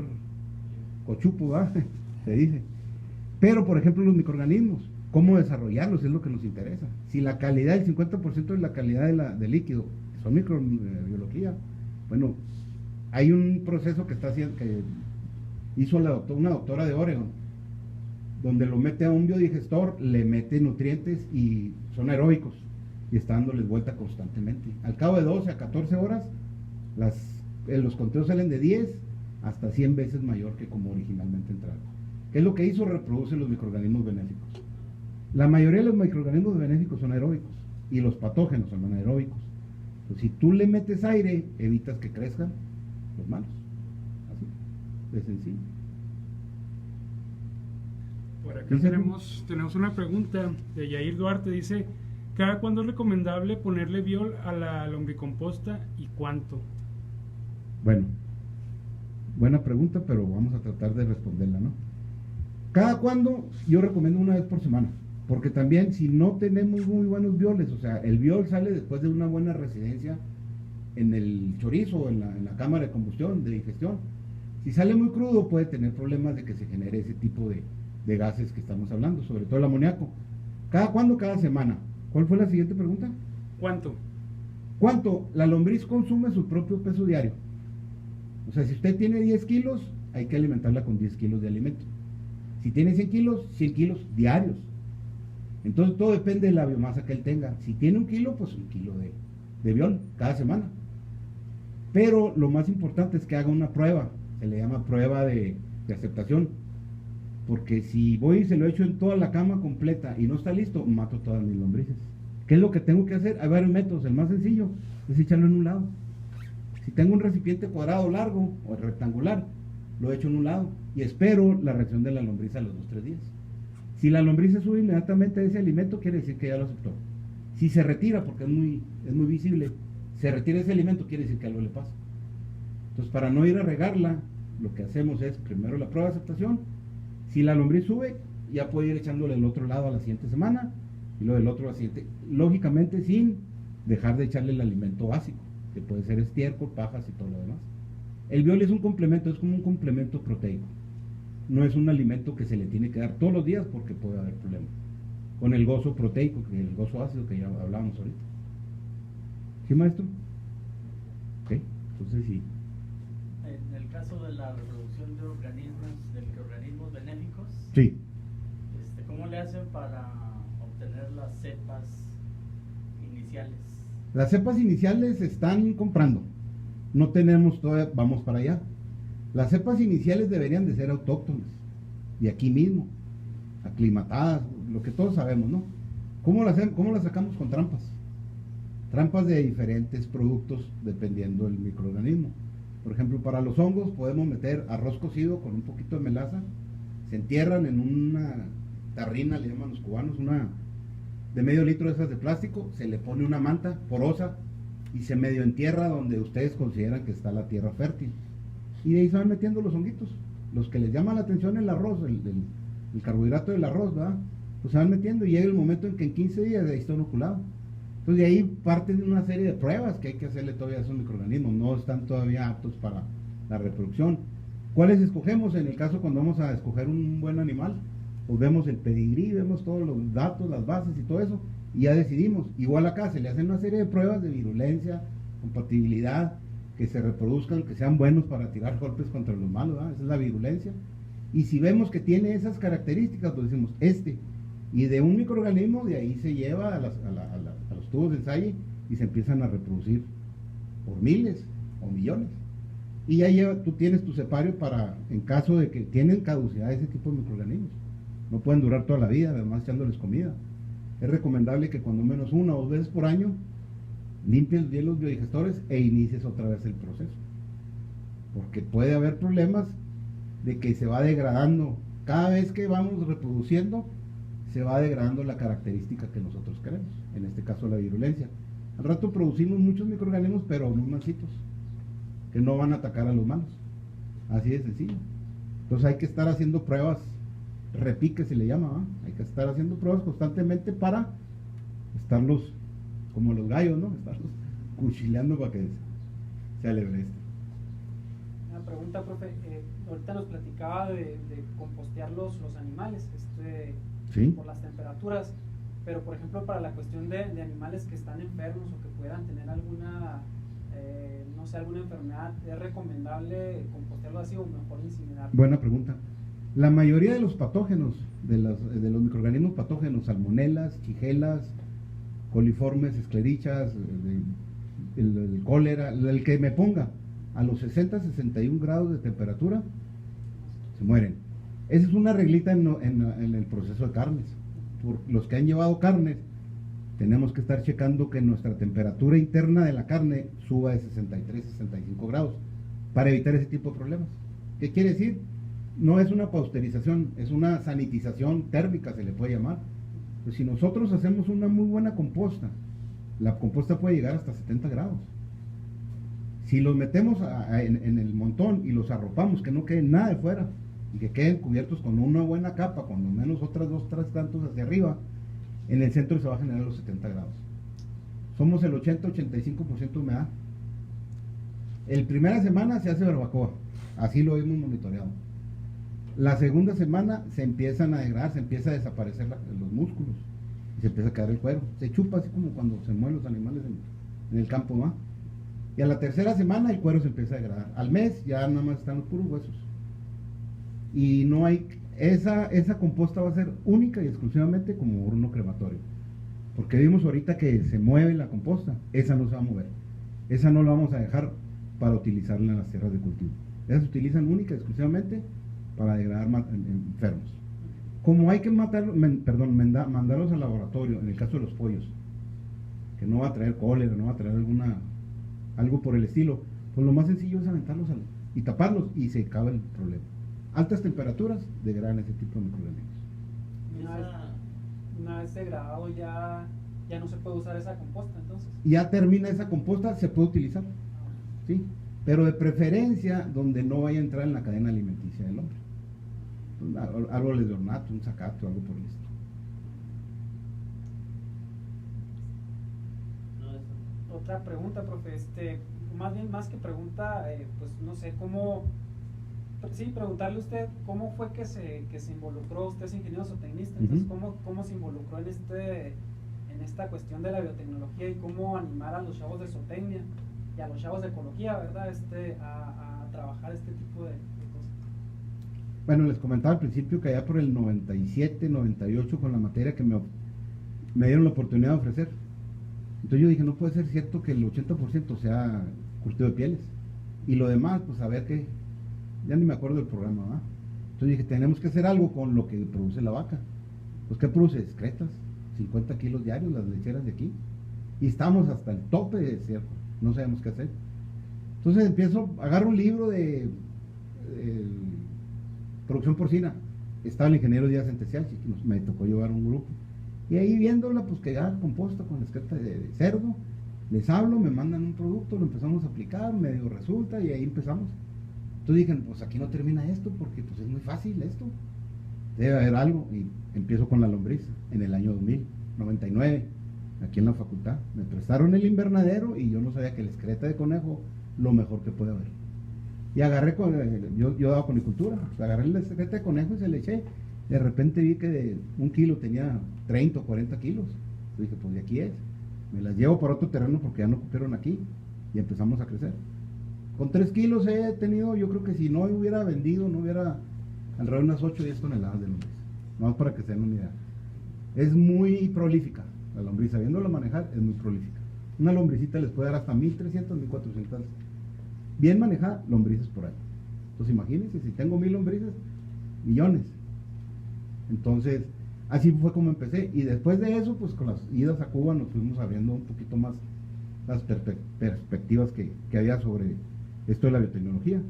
cochupo, ¿verdad? Se dice. Pero, por ejemplo, los microorganismos, ¿cómo desarrollarlos? Es lo que nos interesa. Si la calidad, el 50% de la calidad del líquido son microbiología, bueno, hay un proceso que está haciendo, que hizo una doctora de Oregon, donde lo mete a un biodigestor, le mete nutrientes y son aeróbicos y está dándoles vuelta constantemente. Al cabo de 12 a 14 horas, los conteos salen de 10 hasta 100 veces mayor que como originalmente entraron. ¿Qué es lo que hizo? Reproduce los microorganismos benéficos. La mayoría de los microorganismos benéficos son aeróbicos y los patógenos son anaeróbicos. Entonces, si tú le metes aire, evitas que crezcan los malos. Así, de sencillo. Por acá tenemos una pregunta de Yair Duarte, dice: ¿cada cuándo es recomendable ponerle biol a la lombricomposta y cuánto? Bueno, buena pregunta, pero vamos a tratar de responderla, ¿no? ¿Cada cuándo? Yo recomiendo una vez por semana, porque también si no tenemos muy buenos bioles, o sea, el biol sale después de una buena residencia en el chorizo o en la cámara de combustión, de digestión. Si sale muy crudo puede tener problemas de que se genere ese tipo de gases que estamos hablando, sobre todo el amoníaco. ¿Cada cuándo? Cada semana. ¿Cuál fue la siguiente pregunta? ¿Cuánto? ¿Cuánto? La lombriz consume su propio peso diario. O sea, si usted tiene 10 kilos, hay que alimentarla con 10 kilos de alimento. Si tiene 100 kilos, 100 kilos diarios. Entonces todo depende de la biomasa que él tenga. Si tiene 1 kilo, pues 1 kilo de biol cada semana. Pero lo más importante es que haga una prueba. Se le llama prueba de aceptación. Porque si voy y se lo echo en toda la cama completa y no está listo, mato todas mis lombrices. ¿Qué es lo que tengo que hacer? Hay varios métodos. El más sencillo es echarlo en un lado. Si tengo un recipiente cuadrado largo o rectangular, lo echo en un lado y espero la reacción de la lombriz a los 2-3 días. Si la lombriz se sube inmediatamente a ese alimento, quiere decir que ya lo aceptó. Si se retira, porque es muy visible, se retira ese alimento, quiere decir que algo le pasa. Entonces, para no ir a regarla, lo que hacemos es primero la prueba de aceptación. Si la lombriz sube, ya puede ir echándole el otro lado a la siguiente semana y lo del otro a la siguiente, lógicamente sin dejar de echarle el alimento básico, que puede ser estiércol, pajas y todo lo demás. El biol es un complemento, es como un complemento proteico. No es un alimento que se le tiene que dar todos los días porque puede haber problemas. Con el gozo proteico, el gozo ácido que ya hablábamos ahorita. ¿Sí, maestro? Ok, entonces sí. En el caso de la reproducción de organismos benéficos, Sí. ¿Cómo le hacen para obtener las cepas iniciales? Las cepas iniciales se están comprando. No tenemos todavía, vamos para allá. Las cepas iniciales deberían de ser autóctonas, de aquí mismo, aclimatadas, lo que todos sabemos, ¿no? ¿Cómo las sacamos? Con trampas? Trampas de diferentes productos dependiendo del microorganismo. Por ejemplo, para los hongos podemos meter arroz cocido con un poquito de melaza, se entierran en una tarrina, le llaman los cubanos, una de medio litro de esas de plástico, se le pone una manta porosa y se medio entierra donde ustedes consideran que está la tierra fértil. Y de ahí se van metiendo los honguitos. Los que les llama la atención el arroz, el carbohidrato del arroz, ¿verdad? Pues se van metiendo y llega el momento en que en 15 días de ahí está inoculado. Entonces de ahí parten una serie de pruebas que hay que hacerle todavía a esos microorganismos. No están todavía aptos para la reproducción. ¿Cuáles escogemos en el caso cuando vamos a escoger un buen animal? Pues vemos el pedigrí, vemos todos los datos, las bases y todo eso, y ya decidimos. Igual acá se le hacen una serie de pruebas de virulencia, compatibilidad, que se reproduzcan, que sean buenos para tirar golpes contra los malos, ¿verdad? Esa es la virulencia. Y si vemos que tiene esas características, pues decimos y de un microorganismo, de ahí se lleva a los tubos de ensayo y se empiezan a reproducir por miles o millones. Y ya tú tienes tu cepario para, en caso de que tienen caducidad ese tipo de microorganismos. No pueden durar toda la vida, además echándoles comida. Es recomendable que cuando menos 1 o 2 veces por año limpies bien los biodigestores e inicies otra vez el proceso. Porque puede haber problemas de que se va degradando. Cada vez que vamos reproduciendo, se va degradando la característica que nosotros queremos. En este caso la virulencia. Al rato producimos muchos microorganismos, pero unos mansitos, que no van a atacar a los malos. Así de sencillo. Entonces hay que estar haciendo pruebas, repique se le llama, ¿va? Hay que estar haciendo pruebas constantemente para estarlos, como los gallos, ¿no? Estarlos cuchileando para que se alegre esto. Una pregunta, profe. Ahorita nos platicaba de compostear los animales ¿Sí? por las temperaturas, pero por ejemplo para la cuestión de animales que están enfermos o que puedan tener alguna no sé, alguna enfermedad, ¿es recomendable compostearlo así o mejor incinerarlo? Buena pregunta. La mayoría de los patógenos, de los microorganismos patógenos, salmonelas, chigelas, coliformes, esclerichas, el cólera, el que me ponga, a los 60-61 grados de temperatura, se mueren. Esa es una reglita en el proceso de carnes. Por los que han llevado carnes, tenemos que estar checando que nuestra temperatura interna de la carne suba de 63-65 grados para evitar ese tipo de problemas. ¿Qué quiere decir? No es una pasteurización, es una sanitización térmica, se le puede llamar. Pues si nosotros hacemos una muy buena composta, la composta puede llegar hasta 70 grados. Si los metemos en el montón y los arropamos, que no quede nada de fuera y que queden cubiertos con una buena capa, cuando menos otras 2-3 tantos hacia arriba, en el centro se va a generar los 70 grados. Somos el 80-85% de humedad. El primera semana se hace barbacoa, así lo hemos monitoreado. La segunda semana se empiezan a degradar, se empieza a desaparecer los músculos y se empieza a caer el cuero. Se chupa así como cuando se mueven los animales en el campo, ¿va? Y a la tercera semana el cuero se empieza a degradar. Al mes ya nada más están los puros huesos. Y no hay, esa composta va a ser única y exclusivamente como horno crematorio. Porque vimos ahorita que se mueve la composta, esa no se va a mover. Esa no la vamos a dejar para utilizarla en las tierras de cultivo. Esas se utilizan única y exclusivamente para degradar enfermos. Como hay que mandarlos al laboratorio, en el caso de los pollos, que no va a traer cólera, no va a traer algo por el estilo, pues lo más sencillo es aventarlos y taparlos y se acaba el problema. Altas temperaturas degradan ese tipo de microelementos. Una vez degradado ya no se puede usar esa composta, entonces. Ya termina esa composta, se puede utilizar, ¿sí? Pero de preferencia donde no vaya a entrar en la cadena alimenticia del hombre. Árboles de ornato, un zacate o algo por el estilo. Otra pregunta, profe, más que pregunta, pues no sé, preguntarle a usted cómo fue que se involucró, usted es ingeniero zootecnista, entonces cómo se involucró en esta cuestión de la biotecnología y cómo animar a los chavos de zootecnia y a los chavos de ecología, ¿verdad? A trabajar este tipo de cosas. Bueno, les comentaba al principio que allá por el 97, 98 con la materia que me dieron la oportunidad de ofrecer. Entonces yo dije, no puede ser cierto que el 80% sea curtido de pieles. Y lo demás, pues a ver qué, ya ni me acuerdo del programa, ¿verdad? Entonces dije, tenemos que hacer algo con lo que produce la vaca. Pues ¿qué produce? Excretas, 50 kilos diarios las lecheras de aquí. Y estamos hasta el tope de desierto, no sabemos qué hacer. Entonces agarro un libro de producción porcina. Estaba el ingeniero Díaz Entesiachi, que me tocó llevar un grupo. Y ahí viéndola, pues que ya composta con excreta de cerdo, les hablo, me mandan un producto, lo empezamos a aplicar, medio resulta y ahí empezamos. Entonces dije, pues aquí no termina esto porque pues es muy fácil esto. Debe haber algo. Y empiezo con la lombriz en el año 99, aquí en la facultad. Me prestaron el invernadero y yo no sabía que la excreta de conejo lo mejor que puede haber. Y agarré, yo daba conicultura, pues agarré la excreta de conejo y se le eché. De repente vi que de un kilo tenía 30 o 40 kilos. Yo dije, pues de aquí es. Me las llevo para otro terreno porque ya no cupieron aquí. Y empezamos a crecer. Con 3 kilos he tenido, yo creo que si no hubiera vendido, no hubiera alrededor de unas 8 o 10 toneladas de lombriz. Nada más para que se den una idea. Es muy prolífica la lombriz, sabiéndola manejar es muy prolífica. Una lombricita les puede dar hasta 1300, 1400. Bien manejada, lombrices por ahí. Entonces imagínense, si tengo 1000 lombrices, millones. Entonces, así fue como empecé. Y después de eso, pues con las idas a Cuba nos fuimos abriendo un poquito más las perspectivas que había sobre esto de la biotecnología.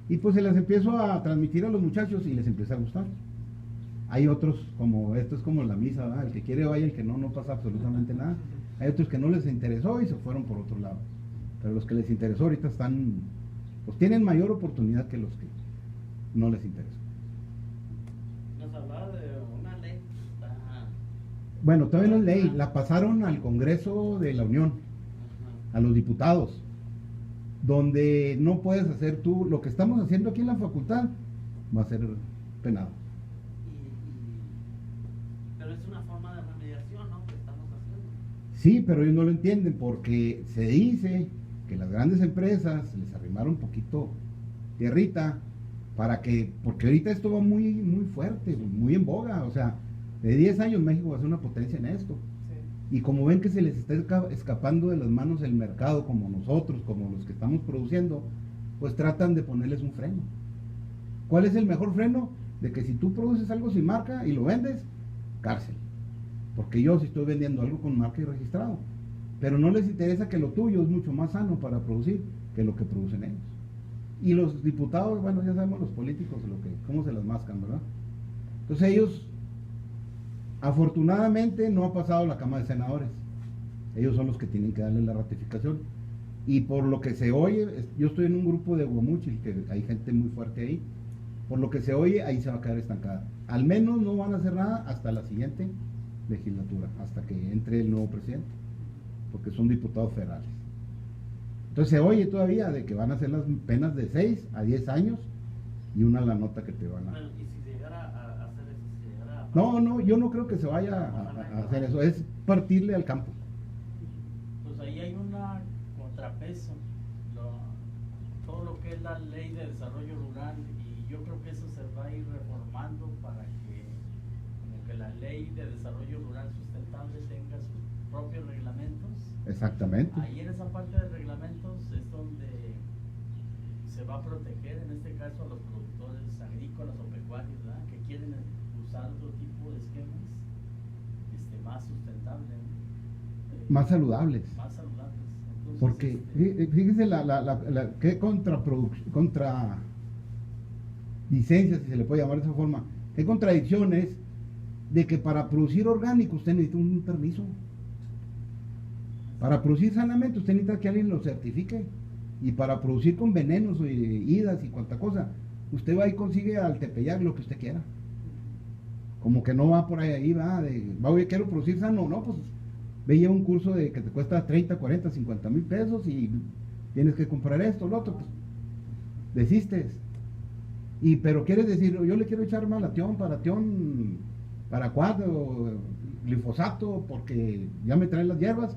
Y pues se las empiezo a transmitir a los muchachos y les empieza a gustar. Hay otros, como esto es como la misa, ¿verdad? El que quiere vaya, el que no pasa absolutamente nada. Hay otros que no les interesó y se fueron por otro lado. Pero los que les interesó ahorita pues tienen mayor oportunidad que los que no les interesó. Nos hablaba de una ley. Bueno, todavía no es ley, la pasaron al Congreso de la Unión, a los diputados, donde no puedes hacer tú, lo que estamos haciendo aquí en la facultad, va a ser penado. Pero es una forma de remediación, ¿no? Que estamos haciendo. Sí, pero ellos no lo entienden porque se dice que las grandes empresas les arrimaron un poquito tierrita porque ahorita esto va muy, muy fuerte, muy en boga, o sea, de 10 años México va a ser una potencia en esto. Sí. Y como ven que se les está escapando de las manos el mercado, como nosotros, como los que estamos produciendo, pues tratan de ponerles un freno. ¿Cuál es el mejor freno? De que si tú produces algo sin marca y lo vendes, cárcel. Porque yo sí estoy vendiendo algo con marca y registrado. Pero no les interesa que lo tuyo es mucho más sano para producir que lo que producen ellos. Y los diputados, bueno, ya sabemos los políticos cómo se las mascan, ¿verdad? Entonces ellos, afortunadamente, no ha pasado la Cámara de Senadores. Ellos son los que tienen que darle la ratificación. Y por lo que se oye, yo estoy en un grupo de Guamuchil, que hay gente muy fuerte ahí. Por lo que se oye, ahí se va a quedar estancada. Al menos no van a hacer nada hasta la siguiente legislatura, hasta que entre el nuevo presidente, porque son diputados federales. Entonces se oye todavía de que van a hacer las penas de 6 a 10 años y una la nota que te van a... Bueno, y si se llegara a hacer eso, si se llegara a... No, yo no creo que se vaya a hacer eso, es partirle al campo. Pues ahí hay una contrapeso, todo lo que es la ley de desarrollo rural, y yo creo que eso se va a ir reformando para que como que la ley de desarrollo rural sustentable tenga sus propios reglamentos. Exactamente. Ahí en esa parte de reglamentos es donde se va a proteger en este caso a los productores agrícolas o pecuarios, ¿verdad? Que quieren usar otro tipo de esquemas más sustentables, Más saludables. más saludables. Entonces, Porque fíjese qué contra licencia, si se le puede llamar de esa forma, qué contradicciones de que para producir orgánico usted necesita un permiso. Para producir sanamente usted necesita que alguien lo certifique. Y para producir con venenos y idas y cuanta cosa, usted va y consigue al Tepeyac lo que usted quiera. Como que no va por ahí, oye, quiero producir sano, no, pues veía un curso de que te cuesta 30, 40, 50 mil pesos y tienes que comprar esto, lo otro, pues desistes. Pero quieres decir, yo le quiero echar malatión, paraquat o glifosato porque ya me traen las hierbas,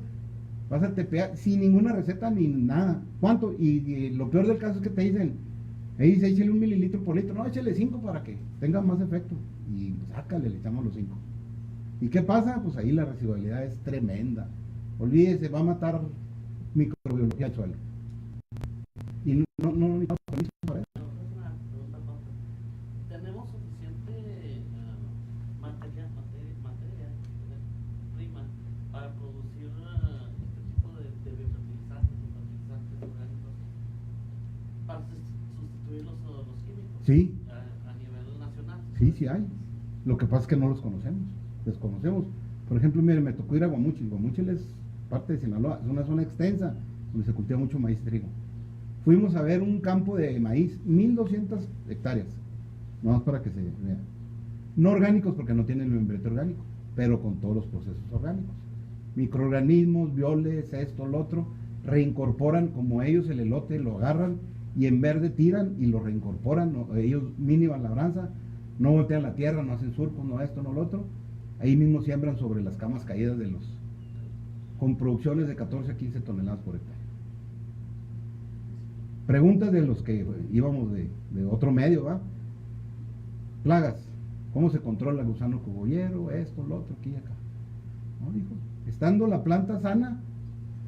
vas al TPA sin ninguna receta ni nada. ¿Cuánto? Y lo peor del caso es que te dicen, ahí dice, échale 1 mililitro por litro, no, échale 5 para que tenga más efecto. Y sácale, le echamos los 5. ¿Y qué pasa? Pues ahí la residualidad es tremenda. Olvídese, va a matar microbiología al suelo. Y no necesitamos permiso para eso. Una pregunta, Jorge. ¿Tenemos suficiente materia prima para producir este tipo de biofertilizantes o fertilizantes orgánicos para sustituir los químicos? Sí. A nivel nacional. Sí hay. Lo que pasa es que no los conocemos, desconocemos. Por ejemplo, mire, me tocó ir a Guamúchil. Guamúchil es parte de Sinaloa, es una zona extensa donde se cultiva mucho maíz y trigo. Fuimos a ver un campo de maíz, 1200 hectáreas, nomás para que se vea. No orgánicos porque no tienen membrete orgánico, pero con todos los procesos orgánicos. Microorganismos, violes, esto, lo otro, reincorporan como ellos el elote, lo agarran y en verde tiran y lo reincorporan, ellos mínima labranza, no voltean la tierra, no hacen surcos, no esto, no lo otro, ahí mismo siembran sobre las camas caídas con producciones de 14 a 15 toneladas por hectárea. Preguntas de los que íbamos de otro medio, ¿va? Plagas, ¿cómo se controla el gusano cogollero, esto, lo otro, aquí y acá? No, dijo, estando la planta sana,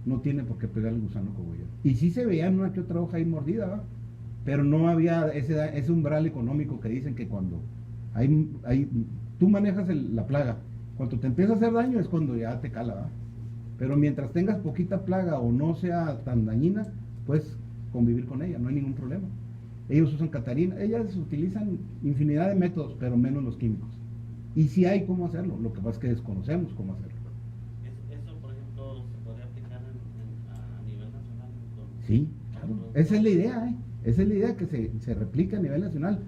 no tiene por qué pegar el gusano cogollero. Y sí se veía una que otra hoja ahí mordida, ¿va? Pero no había ese umbral económico que dicen que cuando tú manejas la plaga, cuando te empieza a hacer daño es cuando ya te cala, ¿va? Pero mientras tengas poquita plaga o no sea tan dañina, puedes convivir con ella, no hay ningún problema. Ellos usan catarina, ellas utilizan infinidad de métodos, pero menos los químicos. Y sí hay cómo hacerlo, lo que pasa es que desconocemos cómo hacerlo. Eso por ejemplo, se podría aplicar a nivel nacional. Sí, claro. Esa es la idea, ¿eh? Esa es la idea, que se replique a nivel nacional.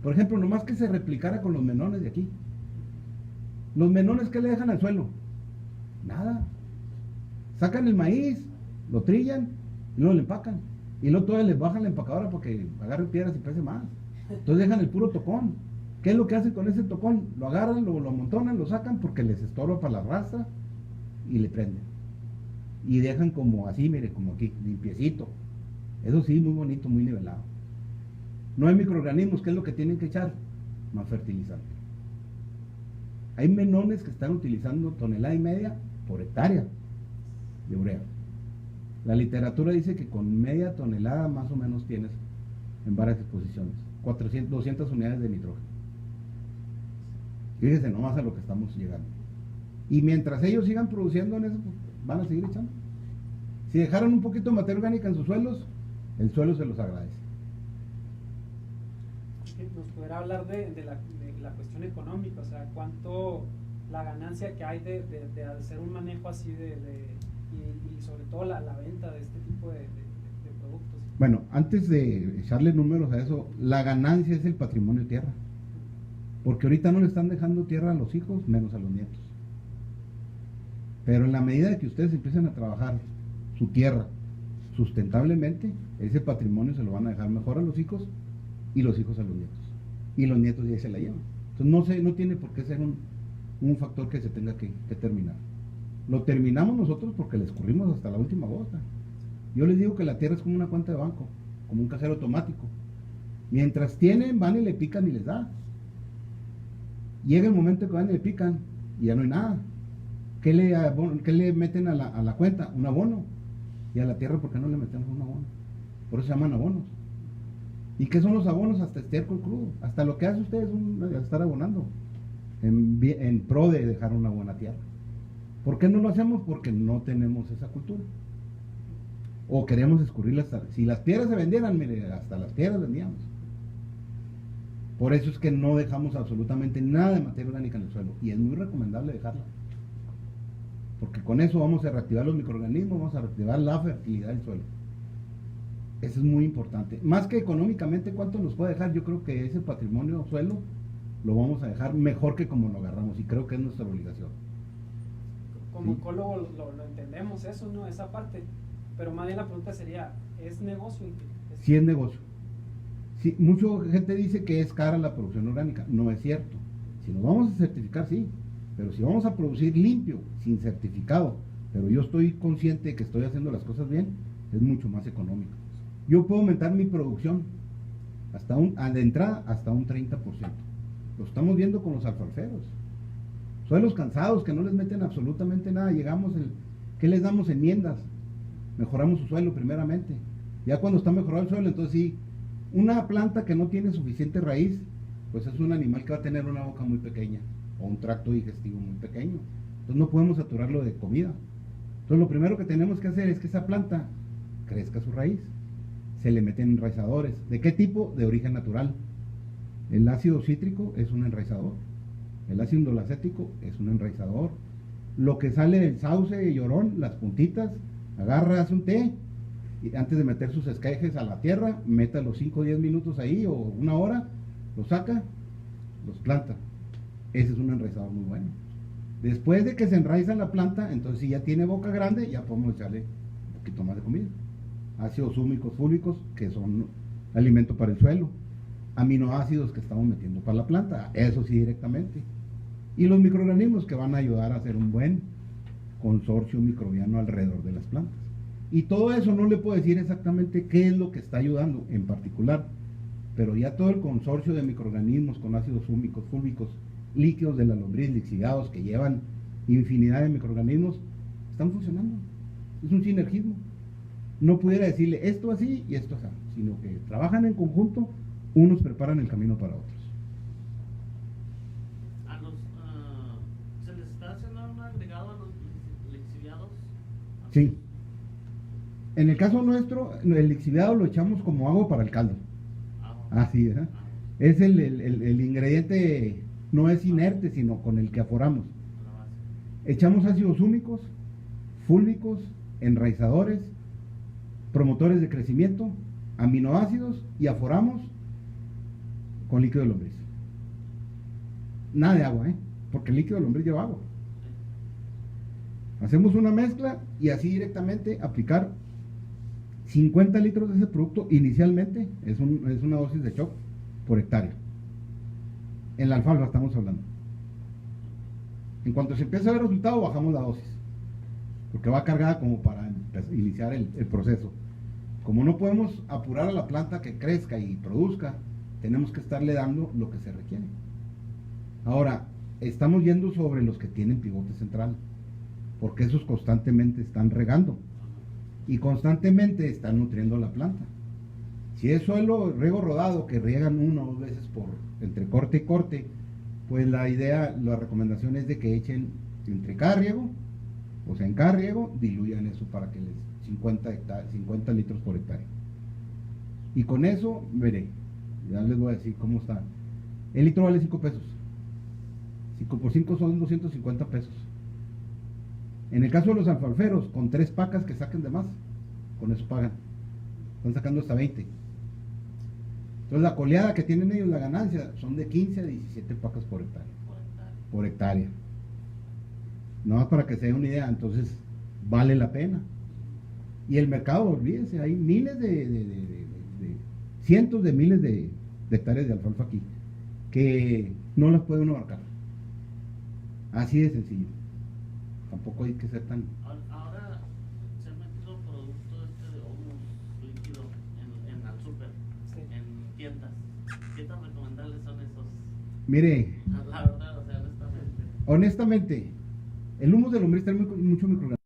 Por ejemplo, nomás que se replicara con los menones de aquí. Los menones, ¿qué le dejan al suelo? Nada. Sacan el maíz, lo trillan y luego le empacan. Y luego todavía les bajan la empacadora porque agarren piedras y pese más. Entonces dejan el puro tocón. ¿Qué es lo que hacen con ese tocón? Lo agarran, lo amontonan, lo sacan porque les estorba para la raza y le prenden. Y dejan como así, mire, como aquí, limpiecito. Eso sí, muy bonito, muy nivelado. No hay microorganismos, ¿qué es lo que tienen que echar? Más fertilizante. Hay menones que están utilizando 1,5 toneladas por hectárea de urea. La literatura dice que con media tonelada más o menos tienes en varias exposiciones 200 unidades de nitrógeno. Fíjense nomás a lo que estamos llegando. Y mientras ellos sigan produciendo en eso, pues, van a seguir echando. Si dejaran un poquito de materia orgánica en sus suelos, el suelo se los agradece. Nos podrá hablar de la cuestión económica, o sea, cuánto la ganancia que hay de hacer un manejo así y sobre todo la venta de este tipo de productos. Bueno, antes de echarle números a eso, la ganancia es el patrimonio tierra. Porque ahorita no le están dejando tierra a los hijos, menos a los nietos. Pero en la medida que ustedes empiecen a trabajar su tierra sustentablemente, ese patrimonio se lo van a dejar mejor a los hijos y los hijos a los nietos. Y los nietos ya se la llevan. Entonces no tiene por qué ser un factor que se tenga que terminar. Lo terminamos nosotros porque le escurrimos hasta la última gota. Yo les digo que la tierra es como una cuenta de banco, como un cajero automático. Mientras tienen, van y le pican y les da. Llega el momento que van y le pican y ya no hay nada. ¿Qué le meten a la cuenta? Un abono. Y a la tierra, ¿por qué no le metemos un abono? Por eso se llaman abonos. ¿Y qué son los abonos? Hasta estiércol crudo. Hasta lo que hace usted es estar abonando en pro de dejar una buena tierra. ¿Por qué no lo hacemos? Porque no tenemos esa cultura. O queremos escurrirlas. Si las tierras se vendieran, mire, hasta las tierras vendíamos. Por eso es que no dejamos absolutamente nada de materia orgánica en el suelo. Y es muy recomendable dejarla. Porque con eso vamos a reactivar los microorganismos, vamos a reactivar la fertilidad del suelo. Eso es muy importante. Más que económicamente, ¿cuánto nos puede dejar? Yo creo que ese patrimonio suelo lo vamos a dejar mejor que como lo agarramos. Y creo que es nuestra obligación. Como ecólogo lo entendemos eso, ¿no? Esa parte. Pero más bien la pregunta sería, ¿es negocio? Sí es negocio. Sí, mucha gente dice que es cara la producción orgánica. No es cierto. Si nos vamos a certificar, sí. Pero si vamos a producir limpio, sin certificado, pero yo estoy consciente de que estoy haciendo las cosas bien, es mucho más económico. Yo puedo aumentar mi producción de entrada hasta un 30%. Lo estamos viendo con los alfalferos. Suelos cansados que no les meten absolutamente nada. ¿Qué les damos? Enmiendas. Mejoramos su suelo primeramente. Ya cuando está mejorado el suelo, entonces sí, una planta que no tiene suficiente raíz, pues es un animal que va a tener una boca muy pequeña o un tracto digestivo muy pequeño. Entonces no podemos saturarlo de comida. Entonces lo primero que tenemos que hacer es que esa planta crezca su raíz. Se le meten enraizadores. ¿De qué tipo? De origen natural. El ácido cítrico es un enraizador. El ácido indolacético es un enraizador. Lo que sale del sauce llorón, las puntitas, agarra, hace un té, y antes de meter sus esquejes a la tierra, meta los 5 o 10 minutos ahí, o una hora, los saca, los planta. Ese es un enraizador muy bueno. Después de que se enraiza la planta, entonces si ya tiene boca grande, ya podemos echarle un poquito más de comida. Ácidos húmicos, fúlbicos, que son alimento para el suelo. Aminoácidos que estamos metiendo para la planta, eso sí directamente. Y los microorganismos que van a ayudar a hacer un buen consorcio microbiano alrededor de las plantas. Y todo eso no le puedo decir exactamente qué es lo que está ayudando en particular, pero ya todo el consorcio de microorganismos con ácidos húmicos, fúlbicos, líquidos de la lombriz, lixiviados, que llevan infinidad de microorganismos, están funcionando. Es un sinergismo. No pudiera decirle esto así y esto así, sino que trabajan en conjunto, unos preparan el camino para otros. ¿Se les está haciendo un agregado a los lixiviados? Sí. En el caso nuestro, el lixiviado lo echamos como agua para el caldo. Así, ¿verdad? Es el ingrediente, no es inerte, sino con el que aforamos. Echamos ácidos húmicos, fúlbicos, enraizadores, promotores de crecimiento, aminoácidos y aforamos con líquido de lombriz. Nada de agua, porque el líquido de lombriz lleva agua. Hacemos una mezcla y así directamente aplicar 50 litros de ese producto inicialmente, es una dosis de shock por hectárea. En la alfalfa estamos hablando. En cuanto se empieza a ver resultado, bajamos la dosis, porque va cargada como para iniciar el proceso. Como no podemos apurar a la planta que crezca y produzca, tenemos que estarle dando lo que se requiere. Ahora, estamos yendo sobre los que tienen pivote central, porque esos constantemente están regando y constantemente están nutriendo la planta. Si es suelo riego rodado, que riegan 1 o 2 veces entre corte y corte, pues la recomendación es de que echen entre cada riego, o sea, en cada riego, diluyan eso para que les 50 litros por hectárea. Y con eso, veré, ya les voy a decir cómo está. El litro vale 5 pesos. 5 por 5 son 250 pesos. En el caso de los alfalferos, con 3 pacas que saquen de más, con eso pagan. Están sacando hasta 20. Entonces la coleada que tienen ellos, la ganancia, son de 15 a 17 pacas por hectárea. Por hectárea. No más para que se den una idea, entonces vale la pena. Y el mercado, olvídense, hay miles cientos de miles de hectáreas de alfalfa aquí, que no las puede uno abarcar. Así de sencillo. Tampoco hay que ser tan... Ahora se ha metido producto de humus líquido en el súper, Sí. en tiendas. ¿Qué tan recomendables son esos? Mire, La verdad, o sea, honestamente. honestamente, el humus de lombriz trae mucho microorganismos.